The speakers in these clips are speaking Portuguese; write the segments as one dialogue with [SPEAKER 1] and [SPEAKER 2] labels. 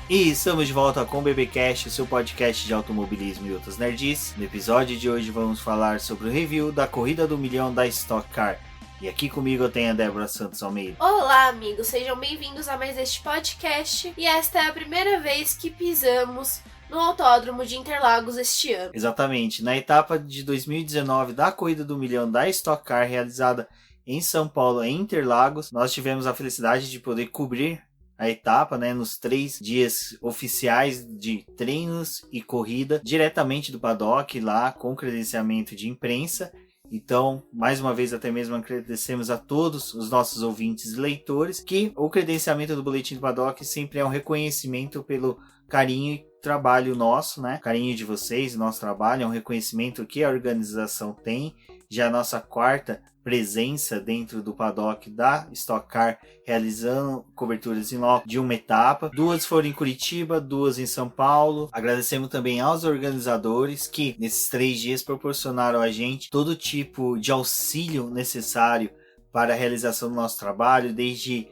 [SPEAKER 1] E estamos de volta com o BBcast, seu podcast de automobilismo e outras nerds. No episódio de hoje vamos falar sobre o review da Corrida do Milhão da Stock Car. E aqui comigo eu tenho a Débora Santos Almeida.
[SPEAKER 2] Olá, amigos, sejam bem-vindos a mais este podcast. E esta é a primeira vez que pisamos no Autódromo de Interlagos este ano.
[SPEAKER 1] Exatamente, na etapa de 2019 da Corrida do Milhão da Stock Car, realizada em São Paulo, em Interlagos, nós tivemos a felicidade de poder cobrir a etapa, nos 3 dias oficiais de treinos e corrida, diretamente do paddock, lá com credenciamento de imprensa. Então, mais uma vez, até mesmo agradecemos a todos os nossos ouvintes e leitores, que o credenciamento do Boletim do Paddock sempre é um reconhecimento pelo carinho e trabalho nosso, carinho de vocês, nosso trabalho, é um reconhecimento que a organização tem. Já a nossa 4ª presença dentro do paddock da Stock Car, realizando coberturas em loco de uma etapa. 2 foram em Curitiba, 2 em São Paulo. Agradecemos também aos organizadores que nesses 3 dias proporcionaram a gente todo tipo de auxílio necessário para a realização do nosso trabalho, desde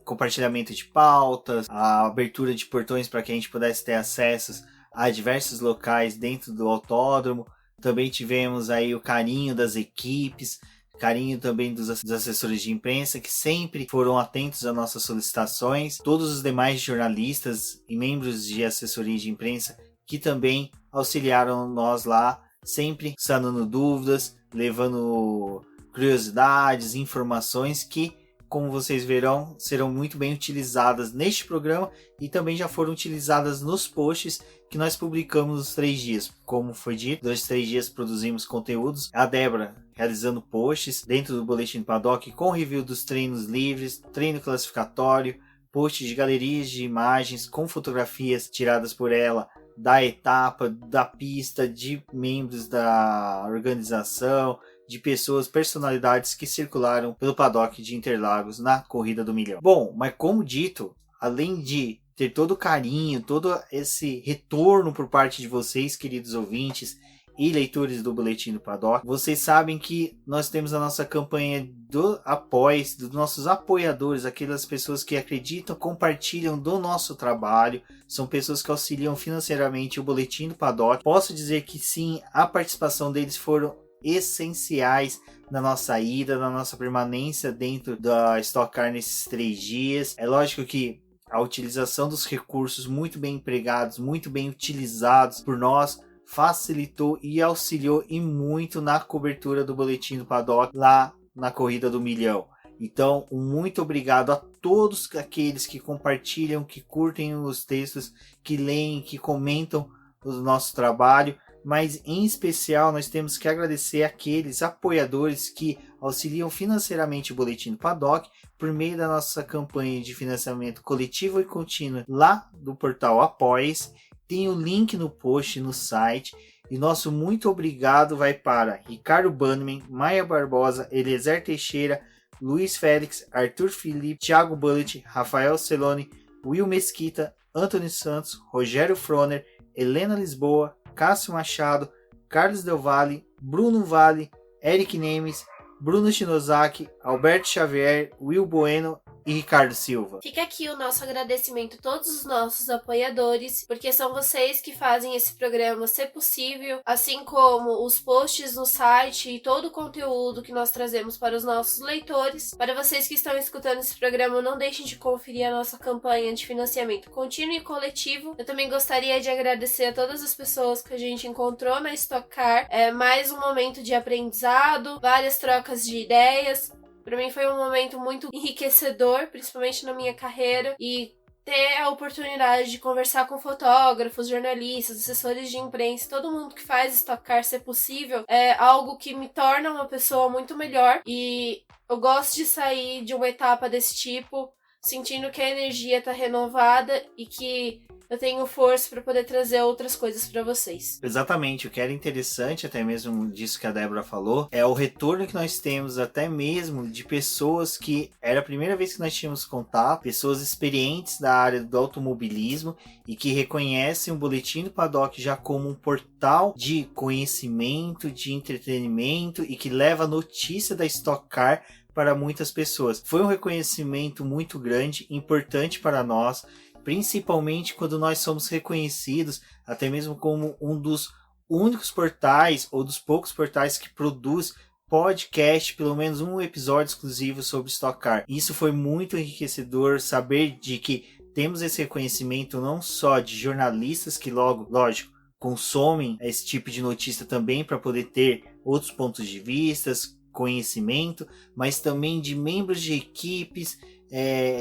[SPEAKER 1] compartilhamento de pautas, a abertura de portões para que a gente pudesse ter acessos a diversos locais dentro do autódromo. Também tivemos aí o carinho das equipes, carinho também dos assessores de imprensa, que sempre foram atentos às nossas solicitações. Todos os demais jornalistas e membros de assessoria de imprensa que também auxiliaram nós lá, sempre sanando dúvidas, levando curiosidades, informações que, como vocês verão, serão muito bem utilizadas neste programa e também já foram utilizadas nos posts que nós publicamos nos 3 dias. Como foi dito, durante os 3 dias produzimos conteúdos. A Débora realizando posts dentro do Boletim do Paddock com review dos treinos livres, treino classificatório, posts de galerias de imagens com fotografias tiradas por ela da etapa, da pista, de membros da organização, de pessoas, personalidades que circularam pelo paddock de Interlagos na Corrida do Milhão. Bom, mas como dito, além de ter todo o carinho, todo esse retorno por parte de vocês, queridos ouvintes e leitores do Boletim do Paddock, vocês sabem que nós temos a nossa campanha do apoio, dos nossos apoiadores, aquelas pessoas que acreditam, compartilham do nosso trabalho, são pessoas que auxiliam financeiramente o Boletim do Paddock. Posso dizer que sim, a participação deles foram essenciais na nossa ida, na nossa permanência dentro da Stock Car nesses 3 dias. É lógico que a utilização dos recursos muito bem empregados, muito bem utilizados por nós, facilitou e auxiliou e muito na cobertura do Boletim do Paddock lá na Corrida do Milhão. Então, muito obrigado a todos aqueles que compartilham, que curtem os textos, que leem, que comentam o nosso trabalho. Mas em especial nós temos que agradecer aqueles apoiadores que auxiliam financeiramente o Boletim do Paddock por meio da nossa campanha de financiamento coletivo e contínuo lá do portal Apoies. Tem o link no post no site. E nosso muito obrigado vai para Ricardo Bannerman, Maia Barbosa, Eliezer Teixeira, Luiz Félix, Arthur Felipe, Thiago Bullet, Rafael Celone, Will Mesquita, Antônio Santos, Rogério Froner, Helena Lisboa, Cássio Machado, Carlos Del Valle, Bruno Vale, Eric Nemes, Bruno Shinozaki, Alberto Xavier, Will Bueno e Ricardo Silva.
[SPEAKER 2] Fica aqui o nosso agradecimento a todos os nossos apoiadores, porque são vocês que fazem esse programa ser possível, assim como os posts no site e todo o conteúdo que nós trazemos para os nossos leitores. Para vocês que estão escutando esse programa, não deixem de conferir a nossa campanha de financiamento contínuo e coletivo. Eu também gostaria de agradecer a todas as pessoas que a gente encontrou na Stock Car. É mais um momento de aprendizado, várias trocas de ideias. Para mim foi um momento muito enriquecedor, principalmente na minha carreira, e ter a oportunidade de conversar com fotógrafos, jornalistas, assessores de imprensa, todo mundo que faz Stock Car ser possível, é algo que me torna uma pessoa muito melhor. E eu gosto de sair de uma etapa desse tipo sentindo que a energia está renovada e que eu tenho força para poder trazer outras coisas para vocês.
[SPEAKER 1] Exatamente, o que era interessante, até mesmo disso que a Débora falou, é o retorno que nós temos até mesmo de pessoas que era a primeira vez que nós tínhamos contato, pessoas experientes da área do automobilismo e que reconhecem o Boletim do Paddock já como um portal de conhecimento, de entretenimento e que leva a notícia da Stock Car para muitas pessoas. Foi um reconhecimento muito grande, importante para nós, principalmente quando nós somos reconhecidos, até mesmo como um dos únicos portais, ou dos poucos portais que produz podcast, pelo menos um episódio exclusivo sobre Stock Car. Isso foi muito enriquecedor, saber de que temos esse reconhecimento não só de jornalistas que lógico, consomem esse tipo de notícia também para poder ter outros pontos de vista, conhecimento, mas também de membros de equipes,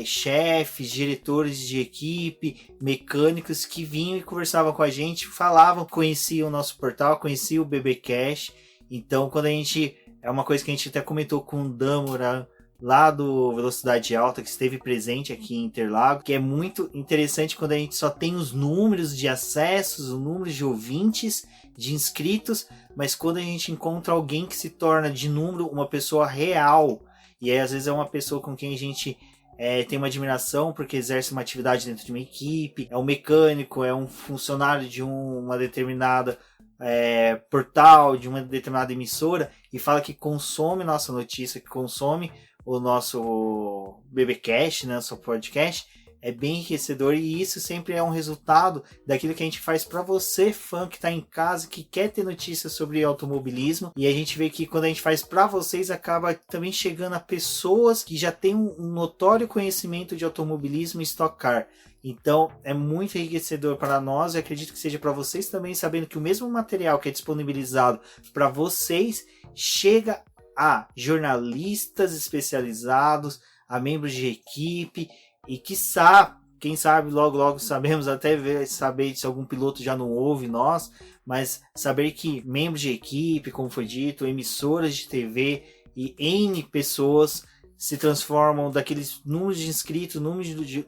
[SPEAKER 1] chefes, diretores de equipe, mecânicos que vinham e conversavam com a gente, falavam, conheciam o nosso portal, conheciam o BBcast. Então, quando a gente... É uma coisa que a gente até comentou com o Dâmora, lá do Velocidade Alta, que esteve presente aqui em Interlagos, que é muito interessante quando a gente só tem os números de acessos, os números de ouvintes, de inscritos, mas quando a gente encontra alguém que se torna de número uma pessoa real, e aí às vezes é uma pessoa com quem a gente tem uma admiração porque exerce uma atividade dentro de uma equipe, é um mecânico, é um funcionário de uma determinada portal, de uma determinada emissora, e fala que consome nossa notícia, que consome o nosso BBcast, né, nosso podcast, é bem enriquecedor, e isso sempre é um resultado daquilo que a gente faz para você, fã que está em casa, que quer ter notícias sobre automobilismo, e a gente vê que quando a gente faz para vocês, acaba também chegando a pessoas que já têm um notório conhecimento de automobilismo e Stock Car. Então é muito enriquecedor para nós, e acredito que seja para vocês também, sabendo que o mesmo material que é disponibilizado para vocês chega a jornalistas especializados, a membros de equipe, e quem sabe logo sabemos, até saber se algum piloto já não ouve nós, mas saber que membros de equipe, como foi dito, emissoras de TV e N pessoas se transformam daqueles números de inscritos,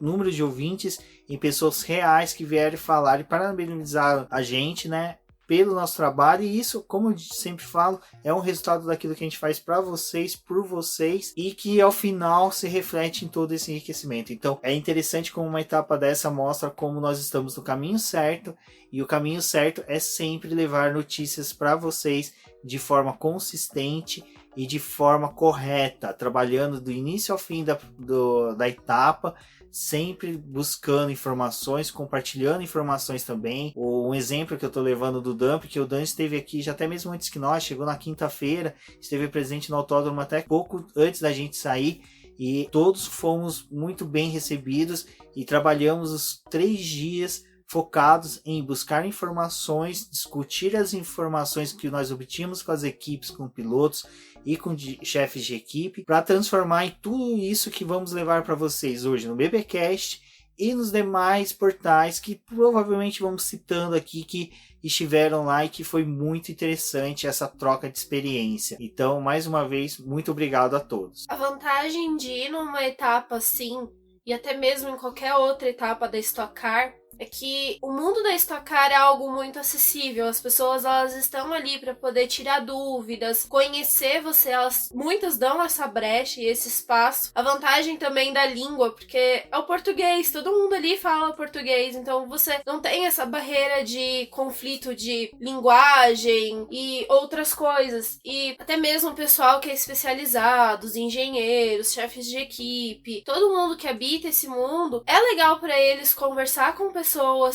[SPEAKER 1] números de ouvintes, em pessoas reais que vieram falar e parabenizar a gente, né, pelo nosso trabalho. E isso, como eu sempre falo, é um resultado daquilo que a gente faz para vocês, por vocês, e que ao final se reflete em todo esse enriquecimento. Então é interessante como uma etapa dessa mostra como nós estamos no caminho certo, e o caminho certo é sempre levar notícias para vocês de forma consistente e de forma correta, trabalhando do início ao fim da etapa, sempre buscando informações, compartilhando informações também. Um exemplo que eu estou levando do Dump, que o Dan esteve aqui já até mesmo antes que nós, chegou na quinta-feira, esteve presente no autódromo até pouco antes da gente sair, e todos fomos muito bem recebidos e trabalhamos os 3 dias focados em buscar informações, discutir as informações que nós obtínhamos com as equipes, com pilotos e com chefes de equipe, para transformar em tudo isso que vamos levar para vocês hoje no BBcast e nos demais portais que provavelmente vamos citando aqui, que estiveram lá, e que foi muito interessante essa troca de experiência. Então, mais uma vez, muito obrigado a todos.
[SPEAKER 2] A vantagem de ir numa etapa assim, e até mesmo em qualquer outra etapa da Stock Car, é que o mundo da Stock Car é algo muito acessível. As pessoas, elas estão ali para poder tirar dúvidas, conhecer você. Muitas dão essa brecha e esse espaço. A vantagem também da língua, porque é o português, todo mundo ali fala português, então você não tem essa barreira de conflito de linguagem e outras coisas. E até mesmo o pessoal que é especializado, os engenheiros, chefes de equipe, todo mundo que habita esse mundo, é legal para eles conversar com pessoas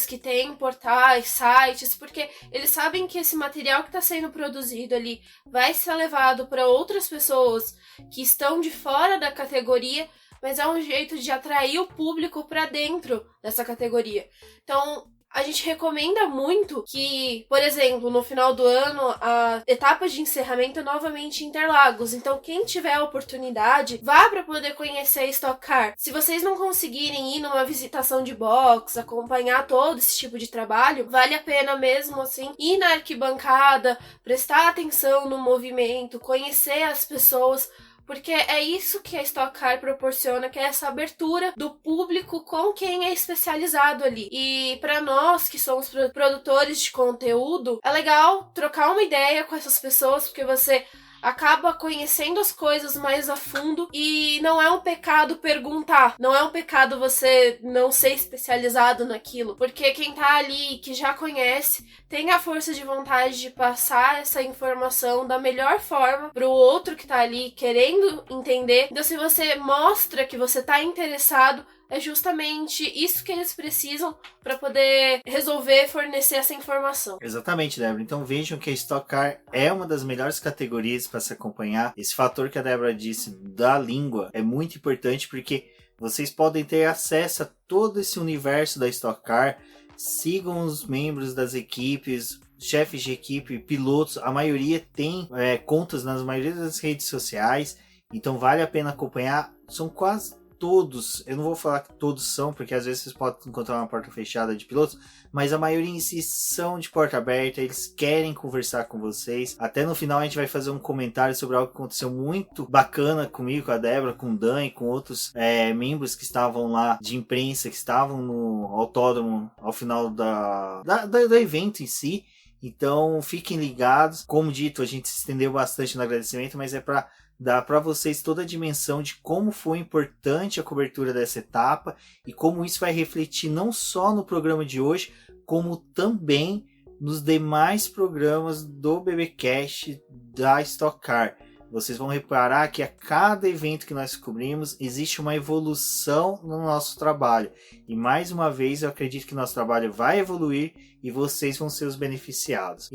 [SPEAKER 2] que têm portais, sites, porque eles sabem que esse material que está sendo produzido ali vai ser levado para outras pessoas que estão de fora da categoria, mas é um jeito de atrair o público para dentro dessa categoria. Então, a gente recomenda muito que, por exemplo, no final do ano, a etapa de encerramento é novamente em Interlagos. Então, quem tiver a oportunidade, vá para poder conhecer a Stock Car. Se vocês não conseguirem ir numa visitação de box, acompanhar todo esse tipo de trabalho, vale a pena mesmo, assim, ir na arquibancada, prestar atenção no movimento, conhecer as pessoas, porque é isso que a Stock Car proporciona, que é essa abertura do público com quem é especializado ali. E para nós que somos produtores de conteúdo, é legal trocar uma ideia com essas pessoas, porque você acaba conhecendo as coisas mais a fundo, e não é um pecado perguntar, não é um pecado você não ser especializado naquilo, porque quem tá ali, que já conhece, tem a força de vontade de passar essa informação da melhor forma pro outro que tá ali querendo entender. Então, se você mostra que você tá interessado, é justamente isso que eles precisam para poder resolver fornecer essa informação.
[SPEAKER 1] Exatamente, Débora. Então vejam que a Stock Car é uma das melhores categorias para se acompanhar. Esse fator que a Débora disse da língua é muito importante porque vocês podem ter acesso a todo esse universo da Stock Car. Sigam os membros das equipes, chefes de equipe, pilotos. A maioria tem contas nas maioria das redes sociais. Então vale a pena acompanhar. São quase todos, eu não vou falar que todos são, porque às vezes vocês podem encontrar uma porta fechada de pilotos, mas a maioria em si são de porta aberta, eles querem conversar com vocês. Até no final a gente vai fazer um comentário sobre algo que aconteceu muito bacana comigo, com a Débora, com o Dan e com outros membros que estavam lá de imprensa, que estavam no autódromo ao final do evento em si. Então fiquem ligados. Como dito, a gente se estendeu bastante no agradecimento, mas é para dar para vocês toda a dimensão de como foi importante a cobertura dessa etapa e como isso vai refletir não só no programa de hoje, como também nos demais programas do BBcast da Stock Car. Vocês vão reparar que a cada evento que nós cobrimos existe uma evolução no nosso trabalho. E mais uma vez eu acredito que nosso trabalho vai evoluir e vocês vão ser os beneficiados.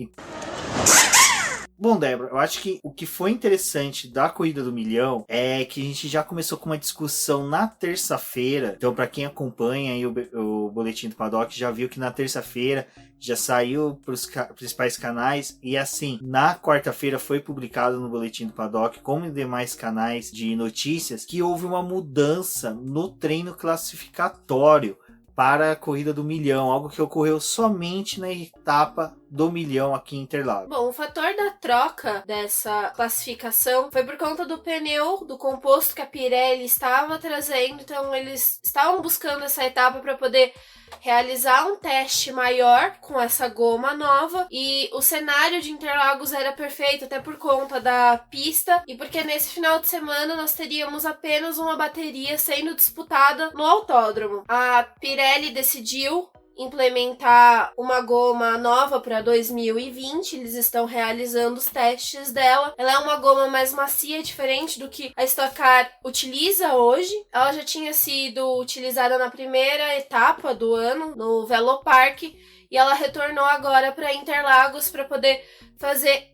[SPEAKER 1] Bom, Débora, eu acho que o que foi interessante da Corrida do Milhão é que a gente já começou com uma discussão na terça-feira. Então, para quem acompanha aí o Boletim do Paddock, já viu que na terça-feira já saiu para os principais canais. E assim, na quarta-feira foi publicado no Boletim do Paddock, como em demais canais de notícias, que houve uma mudança no treino classificatório para a Corrida do Milhão, algo que ocorreu somente na etapa do Milhão aqui em Interlagos.
[SPEAKER 2] Bom, o fator da troca dessa classificação foi por conta do pneu, do composto que a Pirelli estava trazendo, então eles estavam buscando essa etapa para poder realizar um teste maior com essa goma nova, e o cenário de Interlagos era perfeito até por conta da pista e porque nesse final de semana nós teríamos apenas uma bateria sendo disputada no autódromo. A Pirelli decidiu implementar uma goma nova para 2020, eles estão realizando os testes dela. Ela é uma goma mais macia, diferente do que a Stock Car utiliza hoje. Ela já tinha sido utilizada na primeira etapa do ano, no Velopark, e ela retornou agora para Interlagos para poder fazer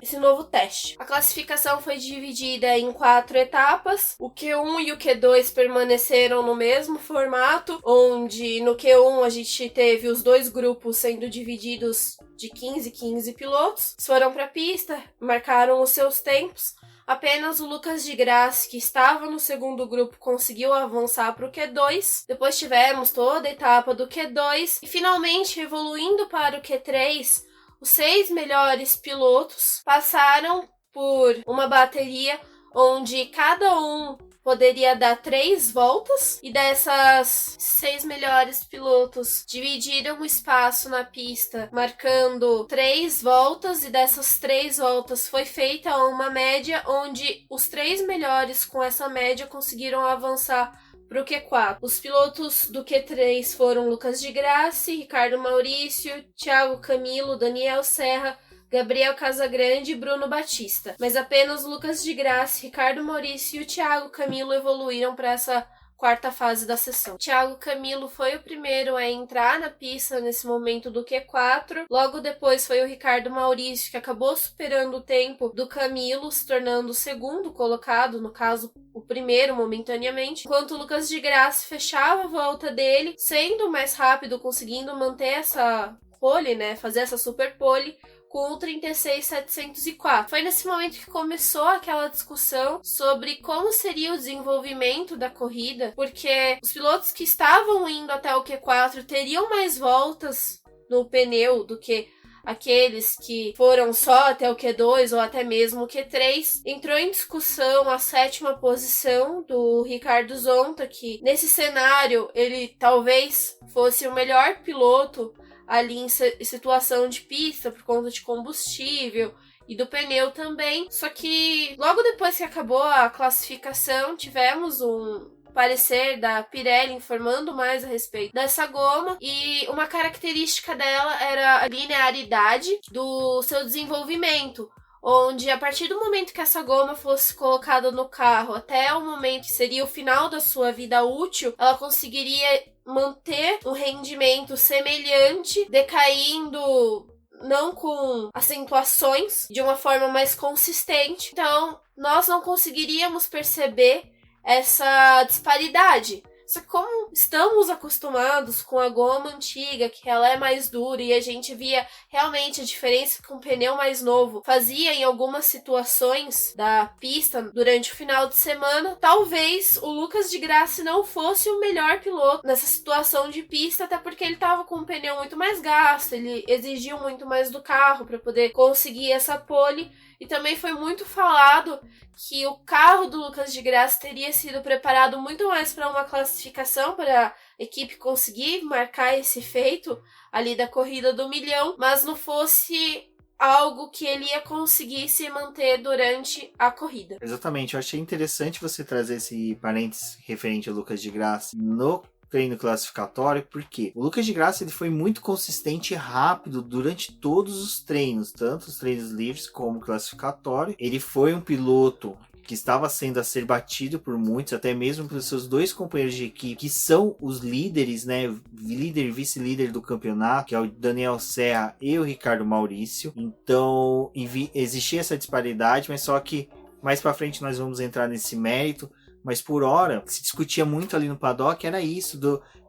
[SPEAKER 2] esse novo teste. A classificação foi dividida em 4 etapas. O Q1 e o Q2 permaneceram no mesmo formato, onde no Q1 a gente teve os 2 grupos sendo divididos de 15 pilotos. Foram para a pista, marcaram os seus tempos. Apenas o Lucas de Grassi, que estava no segundo grupo, conseguiu avançar para o Q2. Depois tivemos toda a etapa do Q2. E finalmente, evoluindo para o Q3, os 6 melhores pilotos passaram por uma bateria onde cada um poderia dar 3 voltas, e dessas 6 melhores pilotos dividiram o espaço na pista, marcando 3 voltas, e dessas 3 voltas foi feita uma média onde os 3 melhores com essa média conseguiram avançar para o Q4. Os pilotos do Q3 foram Lucas de Grassi, Ricardo Maurício, Thiago Camilo, Daniel Serra, Gabriel Casagrande e Bruno Batista. Mas apenas Lucas de Grassi, Ricardo Maurício e o Thiago Camilo evoluíram para essa quarta fase da sessão. Thiago Camilo foi o primeiro a entrar na pista nesse momento do Q4. Logo depois foi o Ricardo Maurício, que acabou superando o tempo do Camilo, se tornando o segundo colocado, no caso, o primeiro momentaneamente, enquanto o Lucas de Grassi fechava a volta dele, sendo mais rápido, conseguindo manter essa pole, né, fazer essa super pole, com o 36.704. Foi nesse momento que começou aquela discussão sobre como seria o desenvolvimento da corrida, porque os pilotos que estavam indo até o Q4 teriam mais voltas no pneu do que aqueles que foram só até o Q2 ou até mesmo o Q3. Entrou em discussão a 7ª posição do Ricardo Zonta, que nesse cenário ele talvez fosse o melhor piloto ali em situação de pista por conta de combustível e do pneu também. Só que logo depois que acabou a classificação, tivemos um parecer da Pirelli informando mais a respeito dessa goma, e uma característica dela era a linearidade do seu desenvolvimento, onde a partir do momento que essa goma fosse colocada no carro até o momento que seria o final da sua vida útil, ela conseguiria manter um rendimento semelhante, decaindo não com acentuações, de uma forma mais consistente. Então, nós não conseguiríamos perceber essa disparidade. Só que como estamos acostumados com a goma antiga, que ela é mais dura, e a gente via realmente a diferença que um pneu mais novo fazia em algumas situações da pista durante o final de semana, talvez o Lucas de Grassi não fosse o melhor piloto nessa situação de pista, até porque ele estava com um pneu muito mais gasto, ele exigiu muito mais do carro para poder conseguir essa pole. E também foi muito falado que o carro do Lucas de Grassi teria sido preparado muito mais para uma classificação, para a equipe conseguir marcar esse feito ali da corrida do milhão, mas não fosse algo que ele ia conseguir se manter durante a corrida.
[SPEAKER 1] Exatamente, eu achei interessante você trazer esse parênteses referente ao Lucas de Grassi no treino classificatório, porque o Lucas de Grassi ele foi muito consistente e rápido durante todos os treinos, tanto os treinos livres como classificatório. Ele foi um piloto que estava sendo a ser batido por muitos, até mesmo pelos seus dois companheiros de equipe, que são os líderes, né, líder e vice-líder do campeonato, que é o Daniel Serra e o Ricardo Maurício. Então, existia essa disparidade, mas só que mais para frente nós vamos entrar nesse mérito. Mas por hora, se discutia muito ali no paddock, era isso,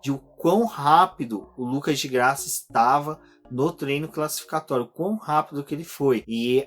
[SPEAKER 1] de o quão rápido o Lucas de Grassi estava no treino classificatório, o quão rápido que ele foi. E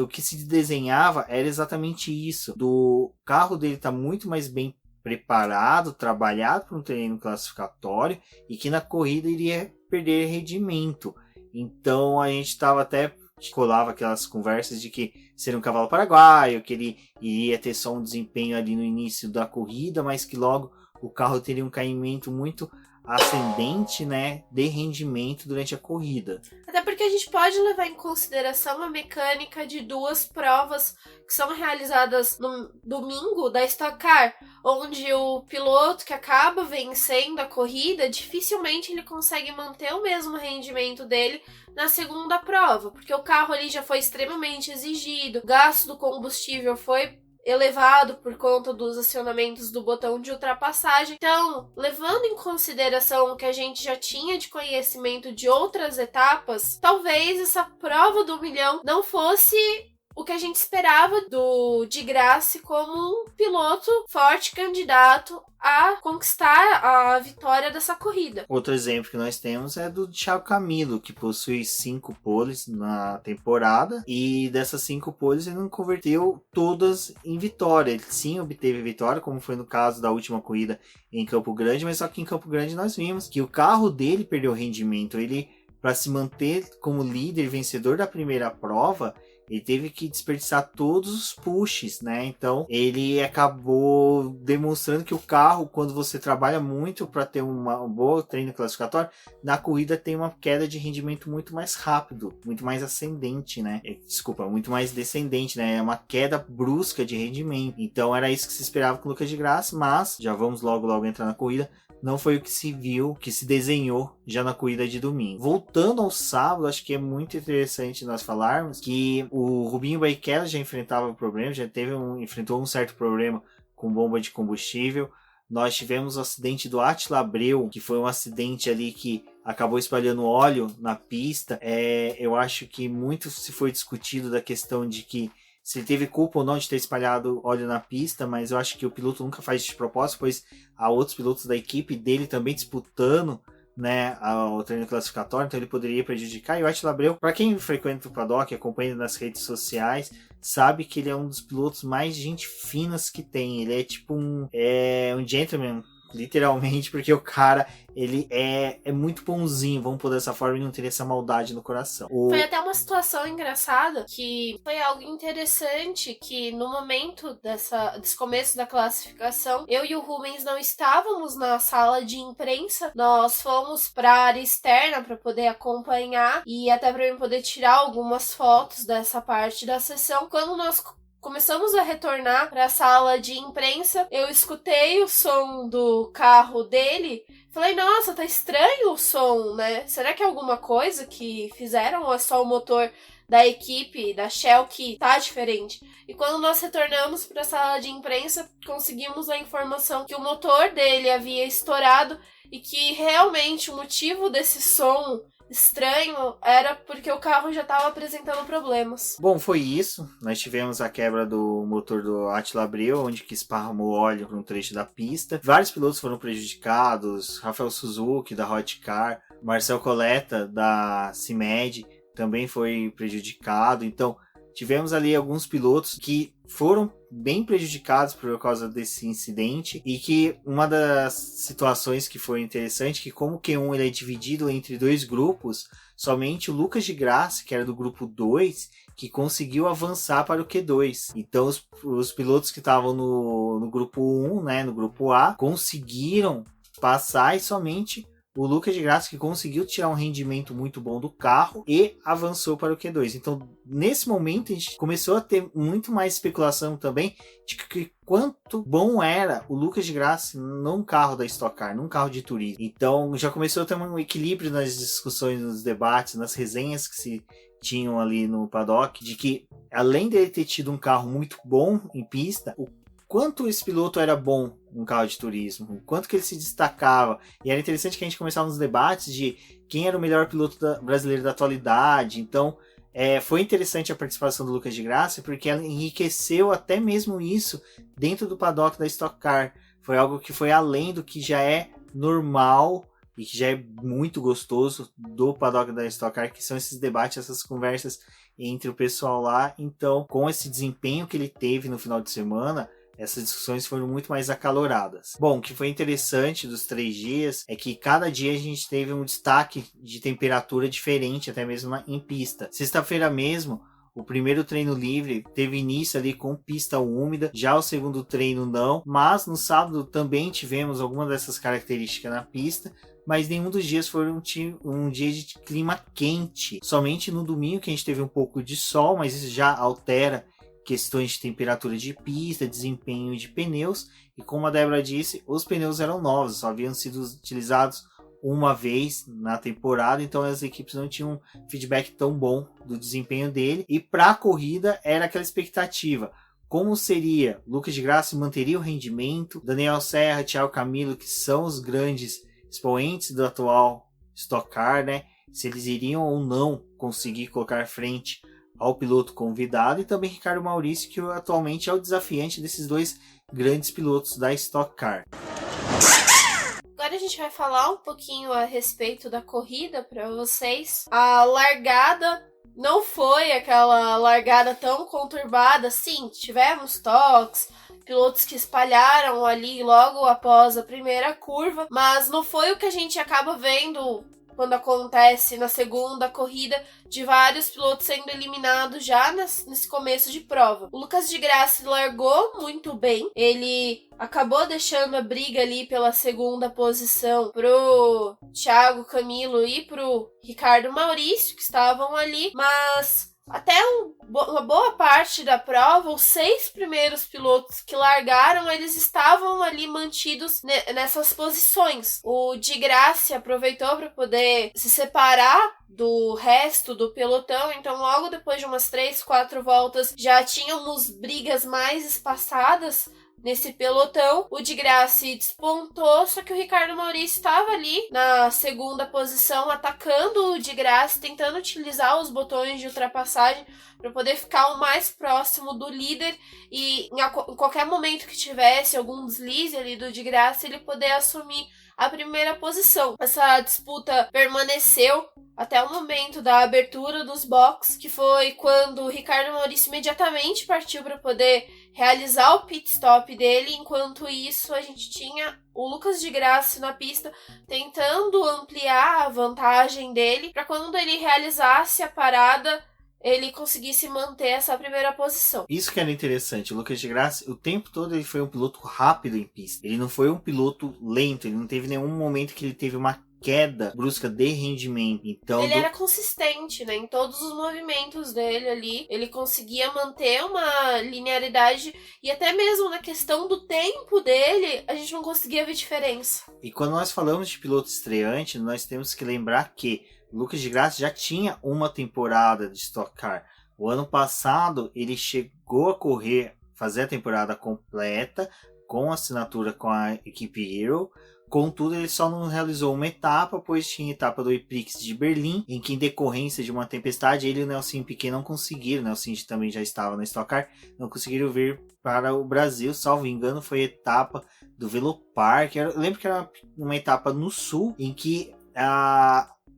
[SPEAKER 1] o que se desenhava era exatamente isso, do carro dele estar muito mais bem preparado, trabalhado para um treino classificatório, e que na corrida iria perder rendimento. Então a gente estava até... colava aquelas conversas de que seria um cavalo paraguaio, que ele iria ter só um desempenho ali no início da corrida, mas que logo o carro teria um caimento muito ascendente, né, de rendimento durante a corrida.
[SPEAKER 2] Até porque a gente pode levar em consideração a mecânica de duas provas que são realizadas no domingo da Stock Car, onde o piloto que acaba vencendo a corrida, dificilmente ele consegue manter o mesmo rendimento dele na segunda prova, porque o carro ali já foi extremamente exigido, o gasto do combustível foi elevado por conta dos acionamentos do botão de ultrapassagem. Então, levando em consideração o que a gente já tinha de conhecimento de outras etapas, talvez essa prova do milhão não fosse o que a gente esperava do de Grassi como um piloto forte candidato a conquistar a vitória dessa corrida.
[SPEAKER 1] Outro exemplo que nós temos é do Thiago Camilo, que possui 5 poles na temporada, e dessas 5 poles ele não converteu todas em vitória. Ele sim obteve vitória, como foi no caso da última corrida em Campo Grande, mas só que em Campo Grande nós vimos que o carro dele perdeu rendimento. Ele, para se manter como líder vencedor da primeira prova, ele teve que desperdiçar todos os pushes, né? Então, ele acabou demonstrando que o carro, quando você trabalha muito para ter um bom treino classificatório, na corrida tem uma queda de rendimento muito mais rápido, muito mais ascendente, né? Desculpa, muito mais descendente, né? É uma queda brusca de rendimento. Então, era isso que se esperava com o Lucas de Grassi, mas já vamos logo entrar na corrida. Não foi o que se viu, que se desenhou já na corrida de domingo. Voltando ao sábado, acho que é muito interessante nós falarmos que o Rubinho Barrichello já enfrentava problema, enfrentou um certo problema com bomba de combustível. Nós tivemos o acidente do Attila Abreu, que foi um acidente ali que acabou espalhando óleo na pista. Eu acho que muito se foi discutido da questão de que se ele teve culpa ou não de ter espalhado óleo na pista, mas eu acho que o piloto nunca faz de propósito, pois há outros pilotos da equipe dele também disputando, né, o treino classificatório, então ele poderia prejudicar. E o Attila Abreu, para quem frequenta o paddock, acompanha nas redes sociais, sabe que ele é um dos pilotos mais gente finas que tem. Ele é tipo um gentleman, literalmente, porque o cara, ele é muito bonzinho, vamos pôr dessa forma, e não ter essa maldade no coração.
[SPEAKER 2] Foi até uma situação engraçada, que foi algo interessante, que no momento desse começo da classificação, eu e o Rubens não estávamos na sala de imprensa, nós fomos para a área externa para poder acompanhar, e até para eu poder tirar algumas fotos dessa parte da sessão. Quando nós começamos a retornar para a sala de imprensa, eu escutei o som do carro dele. Falei, nossa, tá estranho o som, né? Será que é alguma coisa que fizeram ou é só o motor da equipe, da Shell, que tá diferente. E quando nós retornamos para a sala de imprensa, conseguimos a informação que o motor dele havia estourado e que realmente o motivo desse som estranho era porque o carro já estava apresentando problemas.
[SPEAKER 1] Bom, foi isso. Nós tivemos a quebra do motor do Attila Abreu, onde que esparramou óleo num trecho da pista. Vários pilotos foram prejudicados. Rafael Suzuki, da Hot Car, Marcel Coletta, da CIMED, também foi prejudicado. Então, tivemos ali alguns pilotos que foram bem prejudicados por causa desse incidente, e que uma das situações que foi interessante, que como o Q1 ele é dividido entre dois grupos, somente o Lucas de Grassi, que era do grupo 2, que conseguiu avançar para o Q2. Então os pilotos que estavam no grupo 1, né, no grupo A, conseguiram passar, e somente o Lucas de Grassi que conseguiu tirar um rendimento muito bom do carro e avançou para o Q2. Então, nesse momento, a gente começou a ter muito mais especulação também de que quanto bom era o Lucas de Grassi num carro da Stock Car, num carro de turismo. Então, já começou a ter um equilíbrio nas discussões, nos debates, nas resenhas que se tinham ali no paddock, de que, além dele ter tido um carro muito bom em pista, o quanto esse piloto era bom num carro de turismo, o quanto que ele se destacava. E era interessante que a gente começava nos debates de quem era o melhor piloto brasileiro da atualidade. Então, foi interessante a participação do Lucas de Grassi, porque ela enriqueceu até mesmo isso dentro do paddock da Stock Car. Foi algo que foi além do que já é normal e que já é muito gostoso do paddock da Stock Car, que são esses debates, essas conversas entre o pessoal lá. Então, com esse desempenho que ele teve no final de semana, essas discussões foram muito mais acaloradas. Bom, o que foi interessante dos 3 dias é que cada dia a gente teve um destaque de temperatura diferente, até mesmo em pista. Sexta-feira mesmo, o primeiro treino livre teve início ali com pista úmida, já o segundo treino não, mas no sábado também tivemos algumas dessas características na pista, mas nenhum dos dias foi um dia de clima quente. Somente no domingo que a gente teve um pouco de sol, mas isso já altera questões de temperatura de pista, desempenho de pneus, e como a Débora disse, os pneus eram novos, só haviam sido utilizados uma vez na temporada, então as equipes não tinham um feedback tão bom do desempenho dele, e para a corrida era aquela expectativa, como seria? Lucas de Grassi manteria o rendimento, Daniel Serra, Thiago Camilo, que são os grandes expoentes do atual Stock Car, né? Se eles iriam ou não conseguir colocar frente ao piloto convidado, e também Ricardo Maurício, que atualmente é o desafiante desses dois grandes pilotos da Stock Car.
[SPEAKER 2] Agora a gente vai falar um pouquinho a respeito da corrida para vocês. A largada não foi aquela largada tão conturbada. Sim, tivemos toques, pilotos que espalharam ali logo após a primeira curva, mas não foi o que a gente acaba vendo quando acontece na segunda corrida, de vários pilotos sendo eliminados já nesse começo de prova. O Lucas de Grassi largou muito bem, ele acabou deixando a briga ali pela segunda posição pro Thiago Camilo e pro Ricardo Maurício, que estavam ali, mas até uma boa parte da prova, os 6 primeiros pilotos que largaram, eles estavam ali mantidos nessas posições. O de Grassi aproveitou para poder se separar do resto do pelotão, então logo depois de umas 3, 4 voltas já tínhamos brigas mais espaçadas nesse pelotão. O de Grassi despontou, só que o Ricardo Maurício estava ali na segunda posição, atacando o de Grassi, tentando utilizar os botões de ultrapassagem para poder ficar o mais próximo do líder e em qualquer momento que tivesse algum deslize ali do de Grassi, ele poder assumir a primeira posição. Essa disputa permaneceu até o momento da abertura dos boxes, que foi quando o Ricardo Maurício imediatamente partiu para poder realizar o pit stop dele. Enquanto isso, a gente tinha o Lucas de Grassi na pista tentando ampliar a vantagem dele para quando ele realizasse a parada, ele conseguisse manter essa primeira posição.
[SPEAKER 1] Isso que era interessante, o Lucas de Grassi, o tempo todo ele foi um piloto rápido em pista. Ele não foi um piloto lento, ele não teve nenhum momento que ele teve uma queda brusca de rendimento. Então,
[SPEAKER 2] ele era consistente, né? Em todos os movimentos dele ali, ele conseguia manter uma linearidade e até mesmo na questão do tempo dele, a gente não conseguia ver diferença.
[SPEAKER 1] E quando nós falamos de piloto estreante, nós temos que lembrar que Lucas de Grassi já tinha uma temporada de Stock Car. O ano passado ele chegou a fazer a temporada completa com assinatura com a equipe Hero. Contudo, ele só não realizou uma etapa, pois tinha etapa do E-Prix de Berlim, em que, em decorrência de uma tempestade, ele e o Nelson Piquet não conseguiram, o Nelson também já estava na Stock Car, não conseguiram vir para o Brasil, salvo engano, foi a etapa do Velopark. Eu lembro que era uma etapa no sul, em que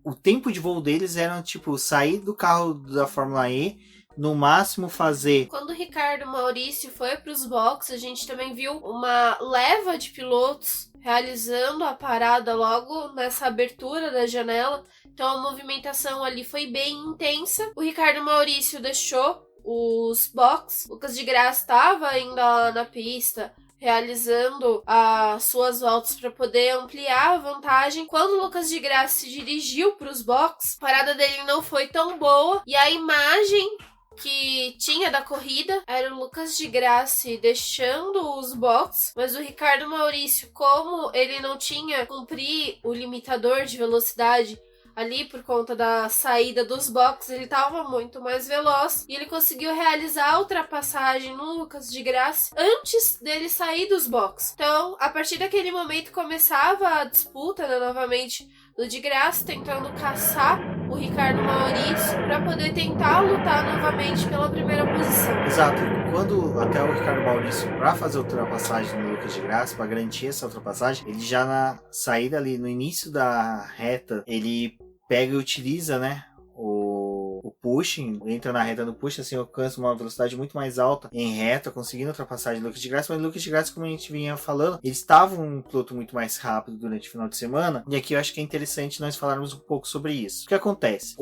[SPEAKER 1] o tempo de voo deles era tipo sair do carro da Fórmula E, no máximo fazer...
[SPEAKER 2] Quando o Ricardo Maurício foi para os boxes, a gente também viu uma leva de pilotos realizando a parada logo nessa abertura da janela. Então a movimentação ali foi bem intensa. O Ricardo Maurício deixou os boxes. Lucas de Grassi estava ainda lá na pista, realizando as suas voltas para poder ampliar a vantagem. Quando o Lucas de Grassi se dirigiu para os boxes, a parada dele não foi tão boa e a imagem que tinha da corrida era o Lucas de Grassi deixando os boxes, mas o Ricardo Maurício, como ele não tinha cumprido o limitador de velocidade ali por conta da saída dos boxes, ele estava muito mais veloz e ele conseguiu realizar a ultrapassagem no Lucas de Grassi antes dele sair dos boxes. Então, a partir daquele momento começava a disputa, né, novamente do de Grassi tentando caçar o Ricardo Maurício para poder tentar lutar novamente pela primeira posição.
[SPEAKER 1] Exato. Quando até o Ricardo Maurício, para fazer a ultrapassagem no Lucas de Grassi, para garantir essa ultrapassagem, ele já na saída ali, no início da reta, ele pega e utiliza, né, o pushing, entra na reta do push, assim, alcança uma velocidade muito mais alta em reta, conseguindo ultrapassagem do Lucas de Grassi, mas o Lucas de Grassi, como a gente vinha falando, ele estava um piloto muito mais rápido durante o final de semana, e aqui eu acho que é interessante nós falarmos um pouco sobre isso. O que acontece?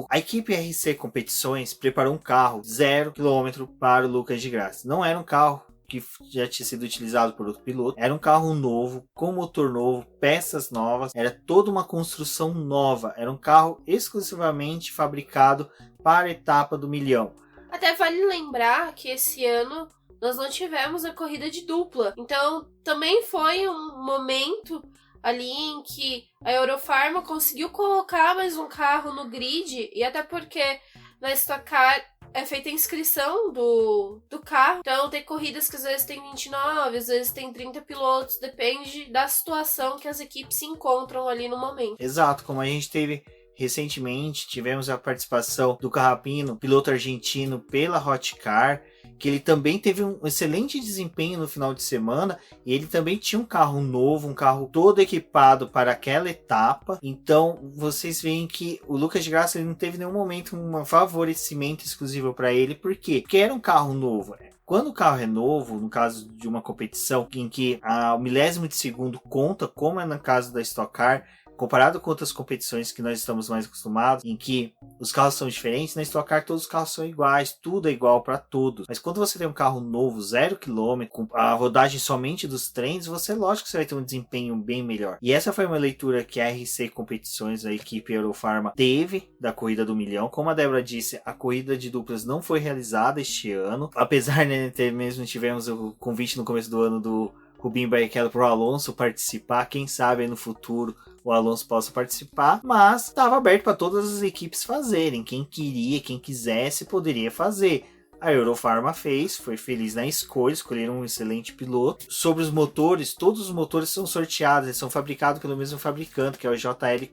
[SPEAKER 1] A equipe RC Competições preparou um carro 0 km para o Lucas de Grassi. Não era um carro que já tinha sido utilizado por outro piloto. Era um carro novo, com motor novo, peças novas, era toda uma construção nova. Era um carro exclusivamente fabricado para a etapa do milhão.
[SPEAKER 2] Até vale lembrar que esse ano nós não tivemos a corrida de dupla. Então também foi um momento ali em que a Eurofarma conseguiu colocar mais um carro no grid, e até porque na Stock Car é feita a inscrição do carro. Então tem corridas que às vezes tem 29, às vezes tem 30 pilotos, depende da situação que as equipes se encontram ali no momento.
[SPEAKER 1] Exato, como a gente teve recentemente, tivemos a participação do Carrapino, piloto argentino pela Hot Car, que ele também teve um excelente desempenho no final de semana, e ele também tinha um carro novo, um carro todo equipado para aquela etapa. Então vocês veem que o Lucas de Grassi ele não teve nenhum momento um favorecimento exclusivo para ele. Por quê? Porque era um carro novo. Quando o carro é novo, no caso de uma competição em que o milésimo de segundo conta, como é no caso da Stock Car, comparado com outras competições que nós estamos mais acostumados, em que os carros são diferentes, na Stock Car todos os carros são iguais, tudo é igual para todos. Mas quando você tem um carro novo, 0 km, com a rodagem somente dos treinos, lógico que você vai ter um desempenho bem melhor. E essa foi uma leitura que a RC Competições, a equipe Eurofarma, teve da corrida do milhão. Como a Débora disse, a corrida de duplas não foi realizada este ano, apesar de ter mesmo tivemos o convite no começo do ano do Rubinho Barrichello para o Alonso participar. Quem sabe aí no futuro o Alonso possa participar, mas estava aberto para todas as equipes fazerem. Quem queria, quem quisesse, poderia fazer. A Eurofarma fez, foi feliz na escolha, escolheram um excelente piloto. Sobre os motores, todos os motores são sorteados, eles são fabricados pelo mesmo fabricante, que é o JL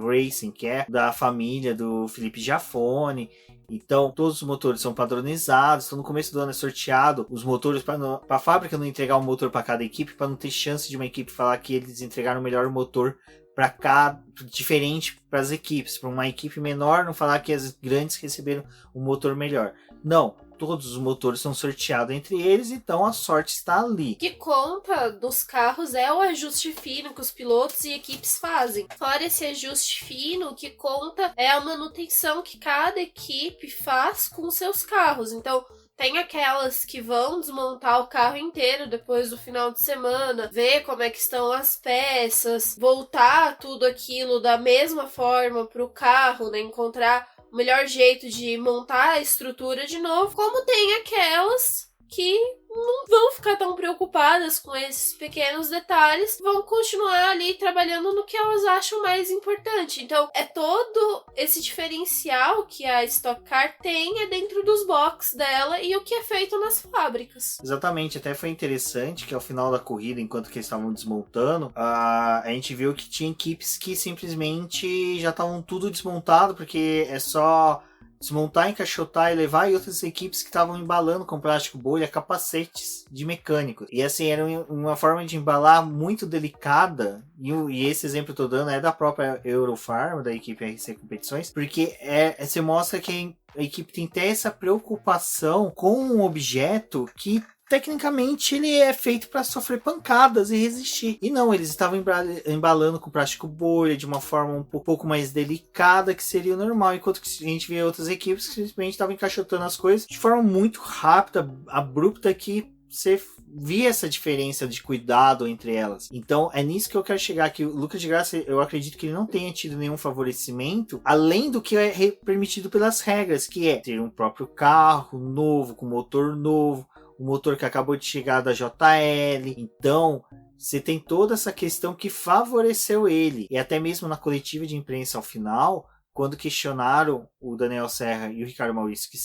[SPEAKER 1] Racing, que é da família do Felipe Giafone. Então, todos os motores são padronizados. Então, no começo do ano é sorteado os motores para a fábrica não entregar um motor para cada equipe, para não ter chance de uma equipe falar que eles entregaram o melhor motor para cá, diferente para as equipes. Para uma equipe menor não falar que as grandes receberam um motor melhor. Não, todos os motores são sorteados entre eles, então a sorte está ali.
[SPEAKER 2] O que conta dos carros é o ajuste fino que os pilotos e equipes fazem. Fora esse ajuste fino, o que conta é a manutenção que cada equipe faz com seus carros. Então, Tem aquelas que vão desmontar o carro inteiro depois do final de semana, ver como é que estão as peças, voltar tudo aquilo da mesma forma pro carro, né? Encontrar o melhor jeito de montar a estrutura de novo, como tem aquelas que não vão ficar tão preocupadas com esses pequenos detalhes, vão continuar ali trabalhando no que elas acham mais importante. Então, é todo esse diferencial que a Stock Car tem dentro dos boxes dela e o que é feito nas fábricas.
[SPEAKER 1] Exatamente, até foi interessante que ao final da corrida, enquanto que eles estavam desmontando, a gente viu que tinha equipes que simplesmente já estavam tudo desmontado, porque é só desmontar, encaixotar e levar, e outras equipes que estavam embalando com plástico bolha capacetes de mecânicos. E assim, era uma forma de embalar muito delicada, e esse exemplo que eu tô dando é da própria Eurofarm, da equipe RC Competições, porque você mostra que a equipe tem até essa preocupação com um objeto que tecnicamente ele é feito para sofrer pancadas e resistir. E não, eles estavam embalando com plástico bolha de uma forma um pouco mais delicada, que seria o normal, enquanto que a gente vê outras equipes que simplesmente estavam encaixotando as coisas de forma muito rápida, abrupta, que você via essa diferença de cuidado entre elas. Então é nisso que eu quero chegar, que o Lucas de Graça, eu acredito que ele não tenha tido nenhum favorecimento além do que é permitido pelas regras, que é ter um próprio carro novo, com motor novo, o motor que acabou de chegar da JL. Então você tem toda essa questão que favoreceu ele. E até mesmo na coletiva de imprensa ao final, quando questionaram o Daniel Serra e o Ricardo Maurício, que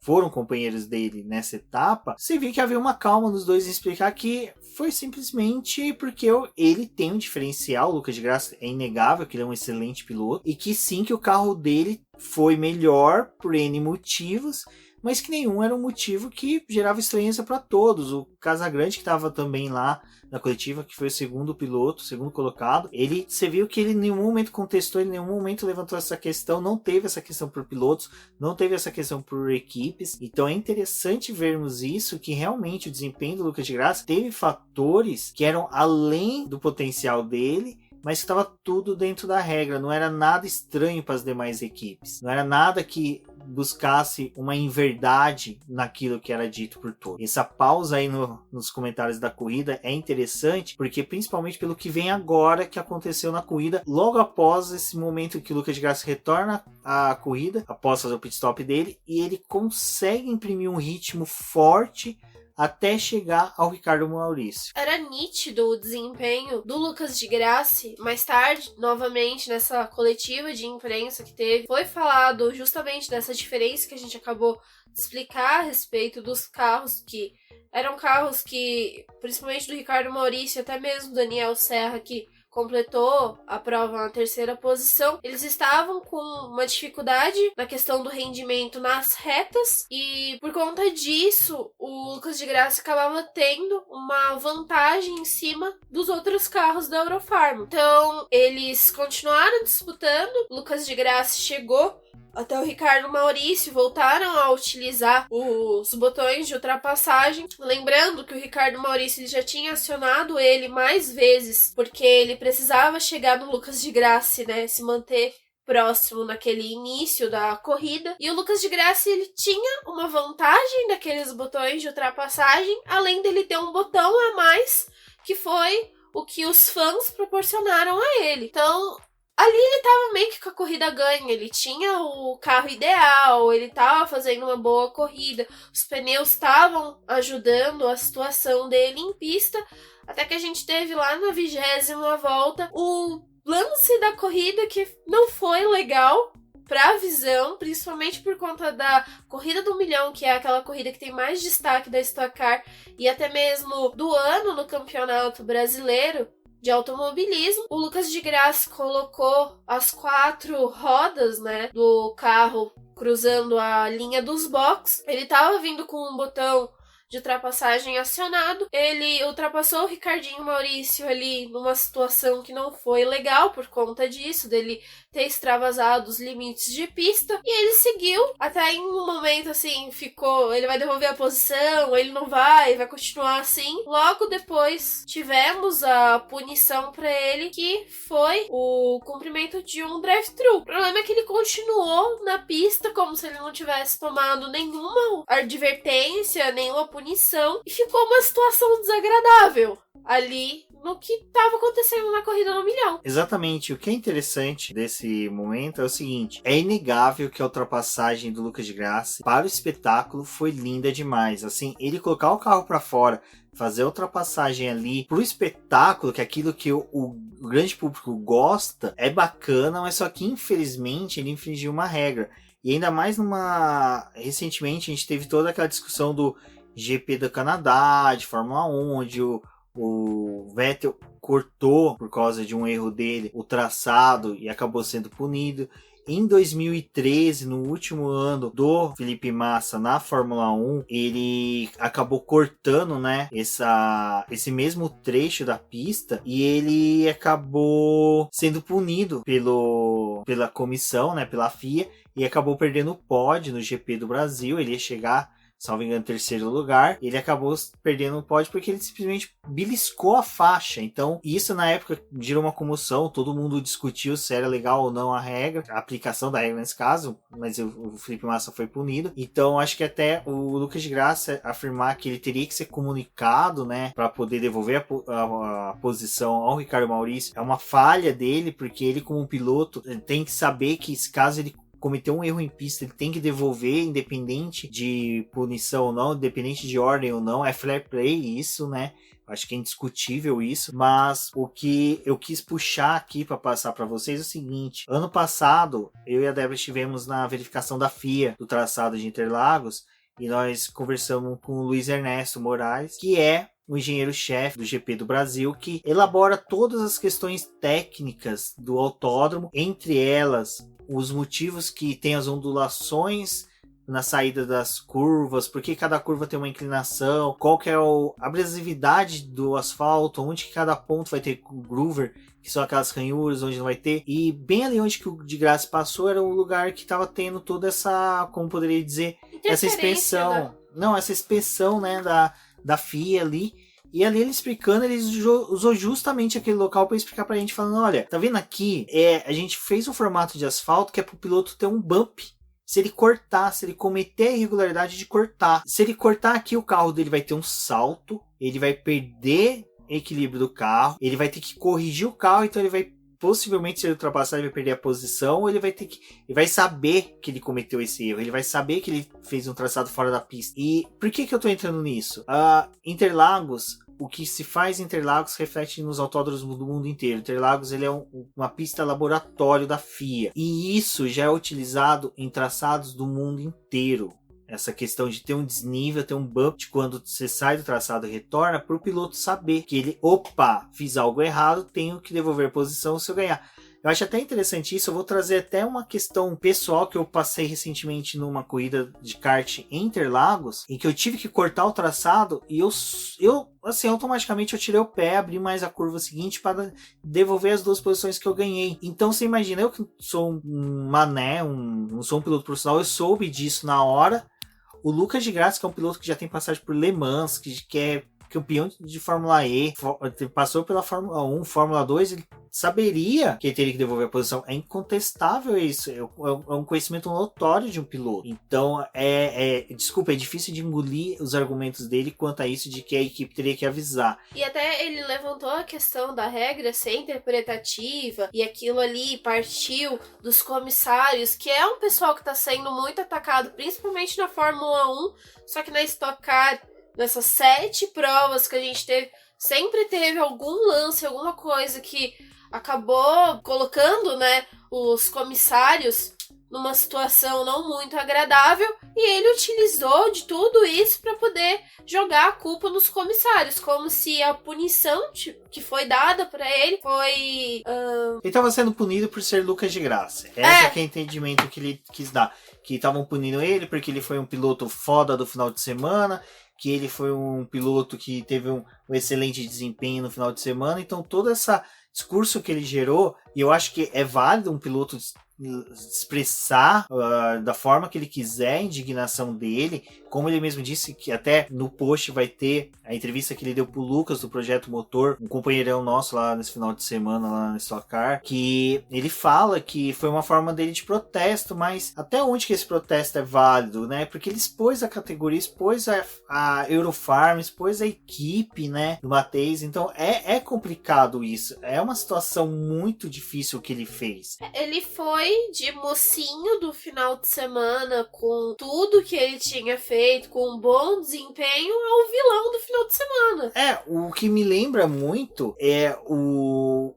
[SPEAKER 1] foram companheiros dele nessa etapa, você viu que havia uma calma nos dois em explicar que foi simplesmente porque ele tem um diferencial. O Lucas de Graça é inegável que ele é um excelente piloto, e que sim, que o carro dele foi melhor por N motivos, mas que nenhum era um motivo que gerava estranheza para todos. O Casagrande, que estava também lá na coletiva, que foi o segundo piloto, o segundo colocado, você viu que ele em nenhum momento contestou, em nenhum momento levantou essa questão, não teve essa questão por pilotos, não teve essa questão por equipes. Então é interessante vermos isso, que realmente o desempenho do Lucas de Graça teve fatores que eram além do potencial dele, mas estava tudo dentro da regra, não era nada estranho para as demais equipes, não era nada que buscasse uma inverdade naquilo que era dito por todos. Essa pausa aí nos comentários da corrida é interessante, porque principalmente pelo que vem agora, que aconteceu na corrida, logo após esse momento que o Lucas de Graça retorna à corrida, após fazer o pit stop dele, e ele consegue imprimir um ritmo forte até chegar ao Ricardo Maurício.
[SPEAKER 2] Era nítido o desempenho do Lucas de Grassi. Mais tarde, novamente, nessa coletiva de imprensa que teve, foi falado justamente dessa diferença que a gente acabou de explicar a respeito dos carros, que eram carros que, principalmente do Ricardo Maurício, até mesmo do Daniel Serra, que completou a prova na terceira posição, eles estavam com uma dificuldade na questão do rendimento nas retas, e por conta disso o Lucas de Graça acabava tendo uma vantagem em cima dos outros carros da Eurofarm. Então eles continuaram disputando, o Lucas de Graça chegou até o Ricardo Maurício, voltaram a utilizar os botões de ultrapassagem. Lembrando que o Ricardo Maurício ele já tinha acionado ele mais vezes, porque ele precisava chegar no Lucas de Graça, né, se manter próximo naquele início da corrida. E o Lucas de Graça ele tinha uma vantagem daqueles botões de ultrapassagem, além dele ter um botão a mais, que foi o que os fãs proporcionaram a ele. Então ali ele tava meio que com a corrida ganha, ele tinha o carro ideal, ele tava fazendo uma boa corrida, os pneus estavam ajudando a situação dele em pista, até que a gente teve lá na 20ª volta o lance da corrida que não foi legal pra visão, principalmente por conta da corrida do milhão, que é aquela corrida que tem mais destaque da Stock Car e até mesmo do ano no Campeonato Brasileiro de automobilismo. O Lucas de Graça colocou as 4 rodas, né, do carro cruzando a linha dos boxes. Ele tava vindo com um botão de ultrapassagem acionado. Ele ultrapassou o Ricardinho Maurício ali numa situação que não foi legal por conta disso, dele ter extravasado os limites de pista. E ele seguiu, até em um momento assim, ficou, ele vai devolver a posição, ele não vai continuar assim. Logo depois tivemos a punição pra ele, que foi o cumprimento de um drive-thru. O problema é que ele continuou na pista como se ele não tivesse tomado nenhuma advertência, nenhuma punição, e ficou uma situação desagradável ali no que estava acontecendo na corrida no milhão.
[SPEAKER 1] Exatamente. O que é interessante desse momento é o seguinte: é inegável que a ultrapassagem do Lucas de Grassi para o espetáculo foi linda demais. Assim, ele colocar o carro para fora, fazer a ultrapassagem ali pro espetáculo, que é aquilo que o grande público gosta, é bacana, mas só que infelizmente ele infringiu uma regra. E ainda mais recentemente a gente teve toda aquela discussão do GP do Canadá, de Fórmula 1, onde o Vettel cortou, por causa de um erro dele, o traçado e acabou sendo punido. Em 2013, no último ano do Felipe Massa na Fórmula 1, ele acabou cortando, né, esse mesmo trecho da pista, e ele acabou sendo punido pela comissão, né, pela FIA, e acabou perdendo o pódio no GP do Brasil. Ele ia chegar, salvo engano, em terceiro lugar. Ele acabou perdendo o pódio porque ele simplesmente beliscou a faixa. Então, isso na época gerou uma comoção. Todo mundo discutiu se era legal ou não a regra, a aplicação da regra nesse caso, mas o Felipe Massa foi punido. Então, acho que até o Lucas de Grassi afirmar que ele teria que ser comunicado, né, para poder devolver a posição ao Ricardo Maurício, é uma falha dele, porque ele, como piloto, tem que saber que, caso ele cometeu um erro em pista, ele tem que devolver, independente de punição ou não, independente de ordem ou não. É fair play isso, né? Acho que é indiscutível isso, mas o que eu quis puxar aqui para passar para vocês é o seguinte: ano passado, eu e a Débora estivemos na verificação da FIA do traçado de Interlagos, e nós conversamos com o Luiz Ernesto Moraes, que é o engenheiro-chefe do GP do Brasil, que elabora todas as questões técnicas do autódromo, entre elas os motivos que tem as ondulações na saída das curvas, por que cada curva tem uma inclinação, qual que é a abrasividade do asfalto, onde que cada ponto vai ter groover, que são aquelas ranhuras, onde não vai ter. E bem ali onde que o de Grassi passou era o lugar que estava tendo toda essa, como poderia dizer, essa inspeção, né? Não, essa inspeção, né, da FIA ali. E ali ele explicando, ele usou justamente aquele local para explicar pra gente, falando: olha, tá vendo aqui? A gente fez um formato de asfalto que é pro piloto ter um bump. Se ele cortar, se ele cometer a irregularidade de cortar. Se ele cortar aqui, o carro dele vai ter um salto, ele vai perder equilíbrio do carro, ele vai ter que corrigir o carro, então ele vai, possivelmente, se ele ultrapassar, ele vai perder a posição, ou ele vai saber que ele cometeu esse erro, ele vai saber que ele fez um traçado fora da pista. E por que eu tô entrando nisso? Interlagos, o que se faz em Interlagos reflete nos autódromos do mundo inteiro. Interlagos, ele é uma pista laboratório da FIA, e isso já é utilizado em traçados do mundo inteiro. Essa questão de ter um desnível, ter um bump de quando você sai do traçado e retorna, para o piloto saber que ele, fiz algo errado, tenho que devolver posição se eu ganhar. Eu acho até interessante isso. Eu vou trazer até uma questão pessoal que eu passei recentemente numa corrida de kart em Interlagos, em que eu tive que cortar o traçado e eu assim, automaticamente eu tirei o pé, abri mais a curva seguinte para devolver as duas posições que eu ganhei. Então você imagina, eu que sou um mané, não sou um piloto profissional, eu soube disso na hora. O Lucas de Grassi, que é um piloto que já tem passagem por Le Mans, que é campeão de Fórmula E, passou pela Fórmula 1, Fórmula 2, ele saberia que ele teria que devolver a posição. É incontestável isso, é um conhecimento notório de um piloto. Então, desculpa, é difícil de engolir os argumentos dele quanto a isso, de que a equipe teria que avisar.
[SPEAKER 2] E até ele levantou a questão da regra ser interpretativa, e aquilo ali partiu dos comissários, que é um pessoal que está sendo muito atacado, principalmente na Fórmula 1, só que na Stock Car, nessas 7 provas que a gente teve, sempre teve algum lance, alguma coisa que acabou colocando, né, os comissários numa situação não muito agradável, e ele utilizou de tudo isso para poder jogar a culpa nos comissários, como se a punição que foi dada para ele foi...
[SPEAKER 1] Ele estava sendo punido por ser Lucas de Grassi. Esse que é o entendimento que ele quis dar. Que estavam punindo ele porque ele foi um piloto foda do final de semana, que ele foi um piloto que teve um excelente desempenho no final de semana. Então todo esse discurso que ele gerou, e eu acho que é válido um piloto expressar da forma que ele quiser a indignação dele, como ele mesmo disse, que até no post vai ter a entrevista que ele deu pro Lucas do Projeto Motor, um companheirão nosso lá nesse final de semana lá na Stock Car, que ele fala que foi uma forma dele de protesto, mas até onde que esse protesto é válido, né? Porque ele expôs a categoria, expôs a Eurofarm, expôs a equipe, né, do Matheus, então é complicado isso, é uma situação muito difícil que ele fez.
[SPEAKER 2] Ele foi de mocinho do final de semana, com tudo que ele tinha feito, com um bom desempenho, ao vilão do final de semana.
[SPEAKER 1] O que me lembra muito é o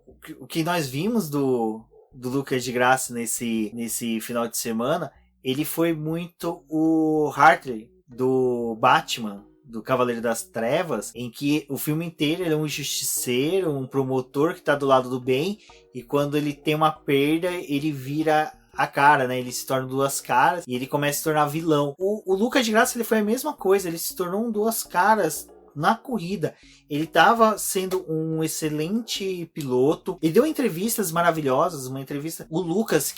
[SPEAKER 1] que nós vimos do Lucas de Graça nesse final de semana. Ele foi muito o Hartley do Batman, do Cavaleiro das Trevas, em que o filme inteiro ele é um justiceiro, um promotor que tá do lado do bem, e quando ele tem uma perda, ele vira a cara, né? Ele se torna duas caras e ele começa a se tornar vilão. O Lucas de Graça ele foi a mesma coisa, ele se tornou um duas caras na corrida. Ele estava sendo um excelente piloto. Ele deu entrevistas maravilhosas, uma entrevista... O Lucas,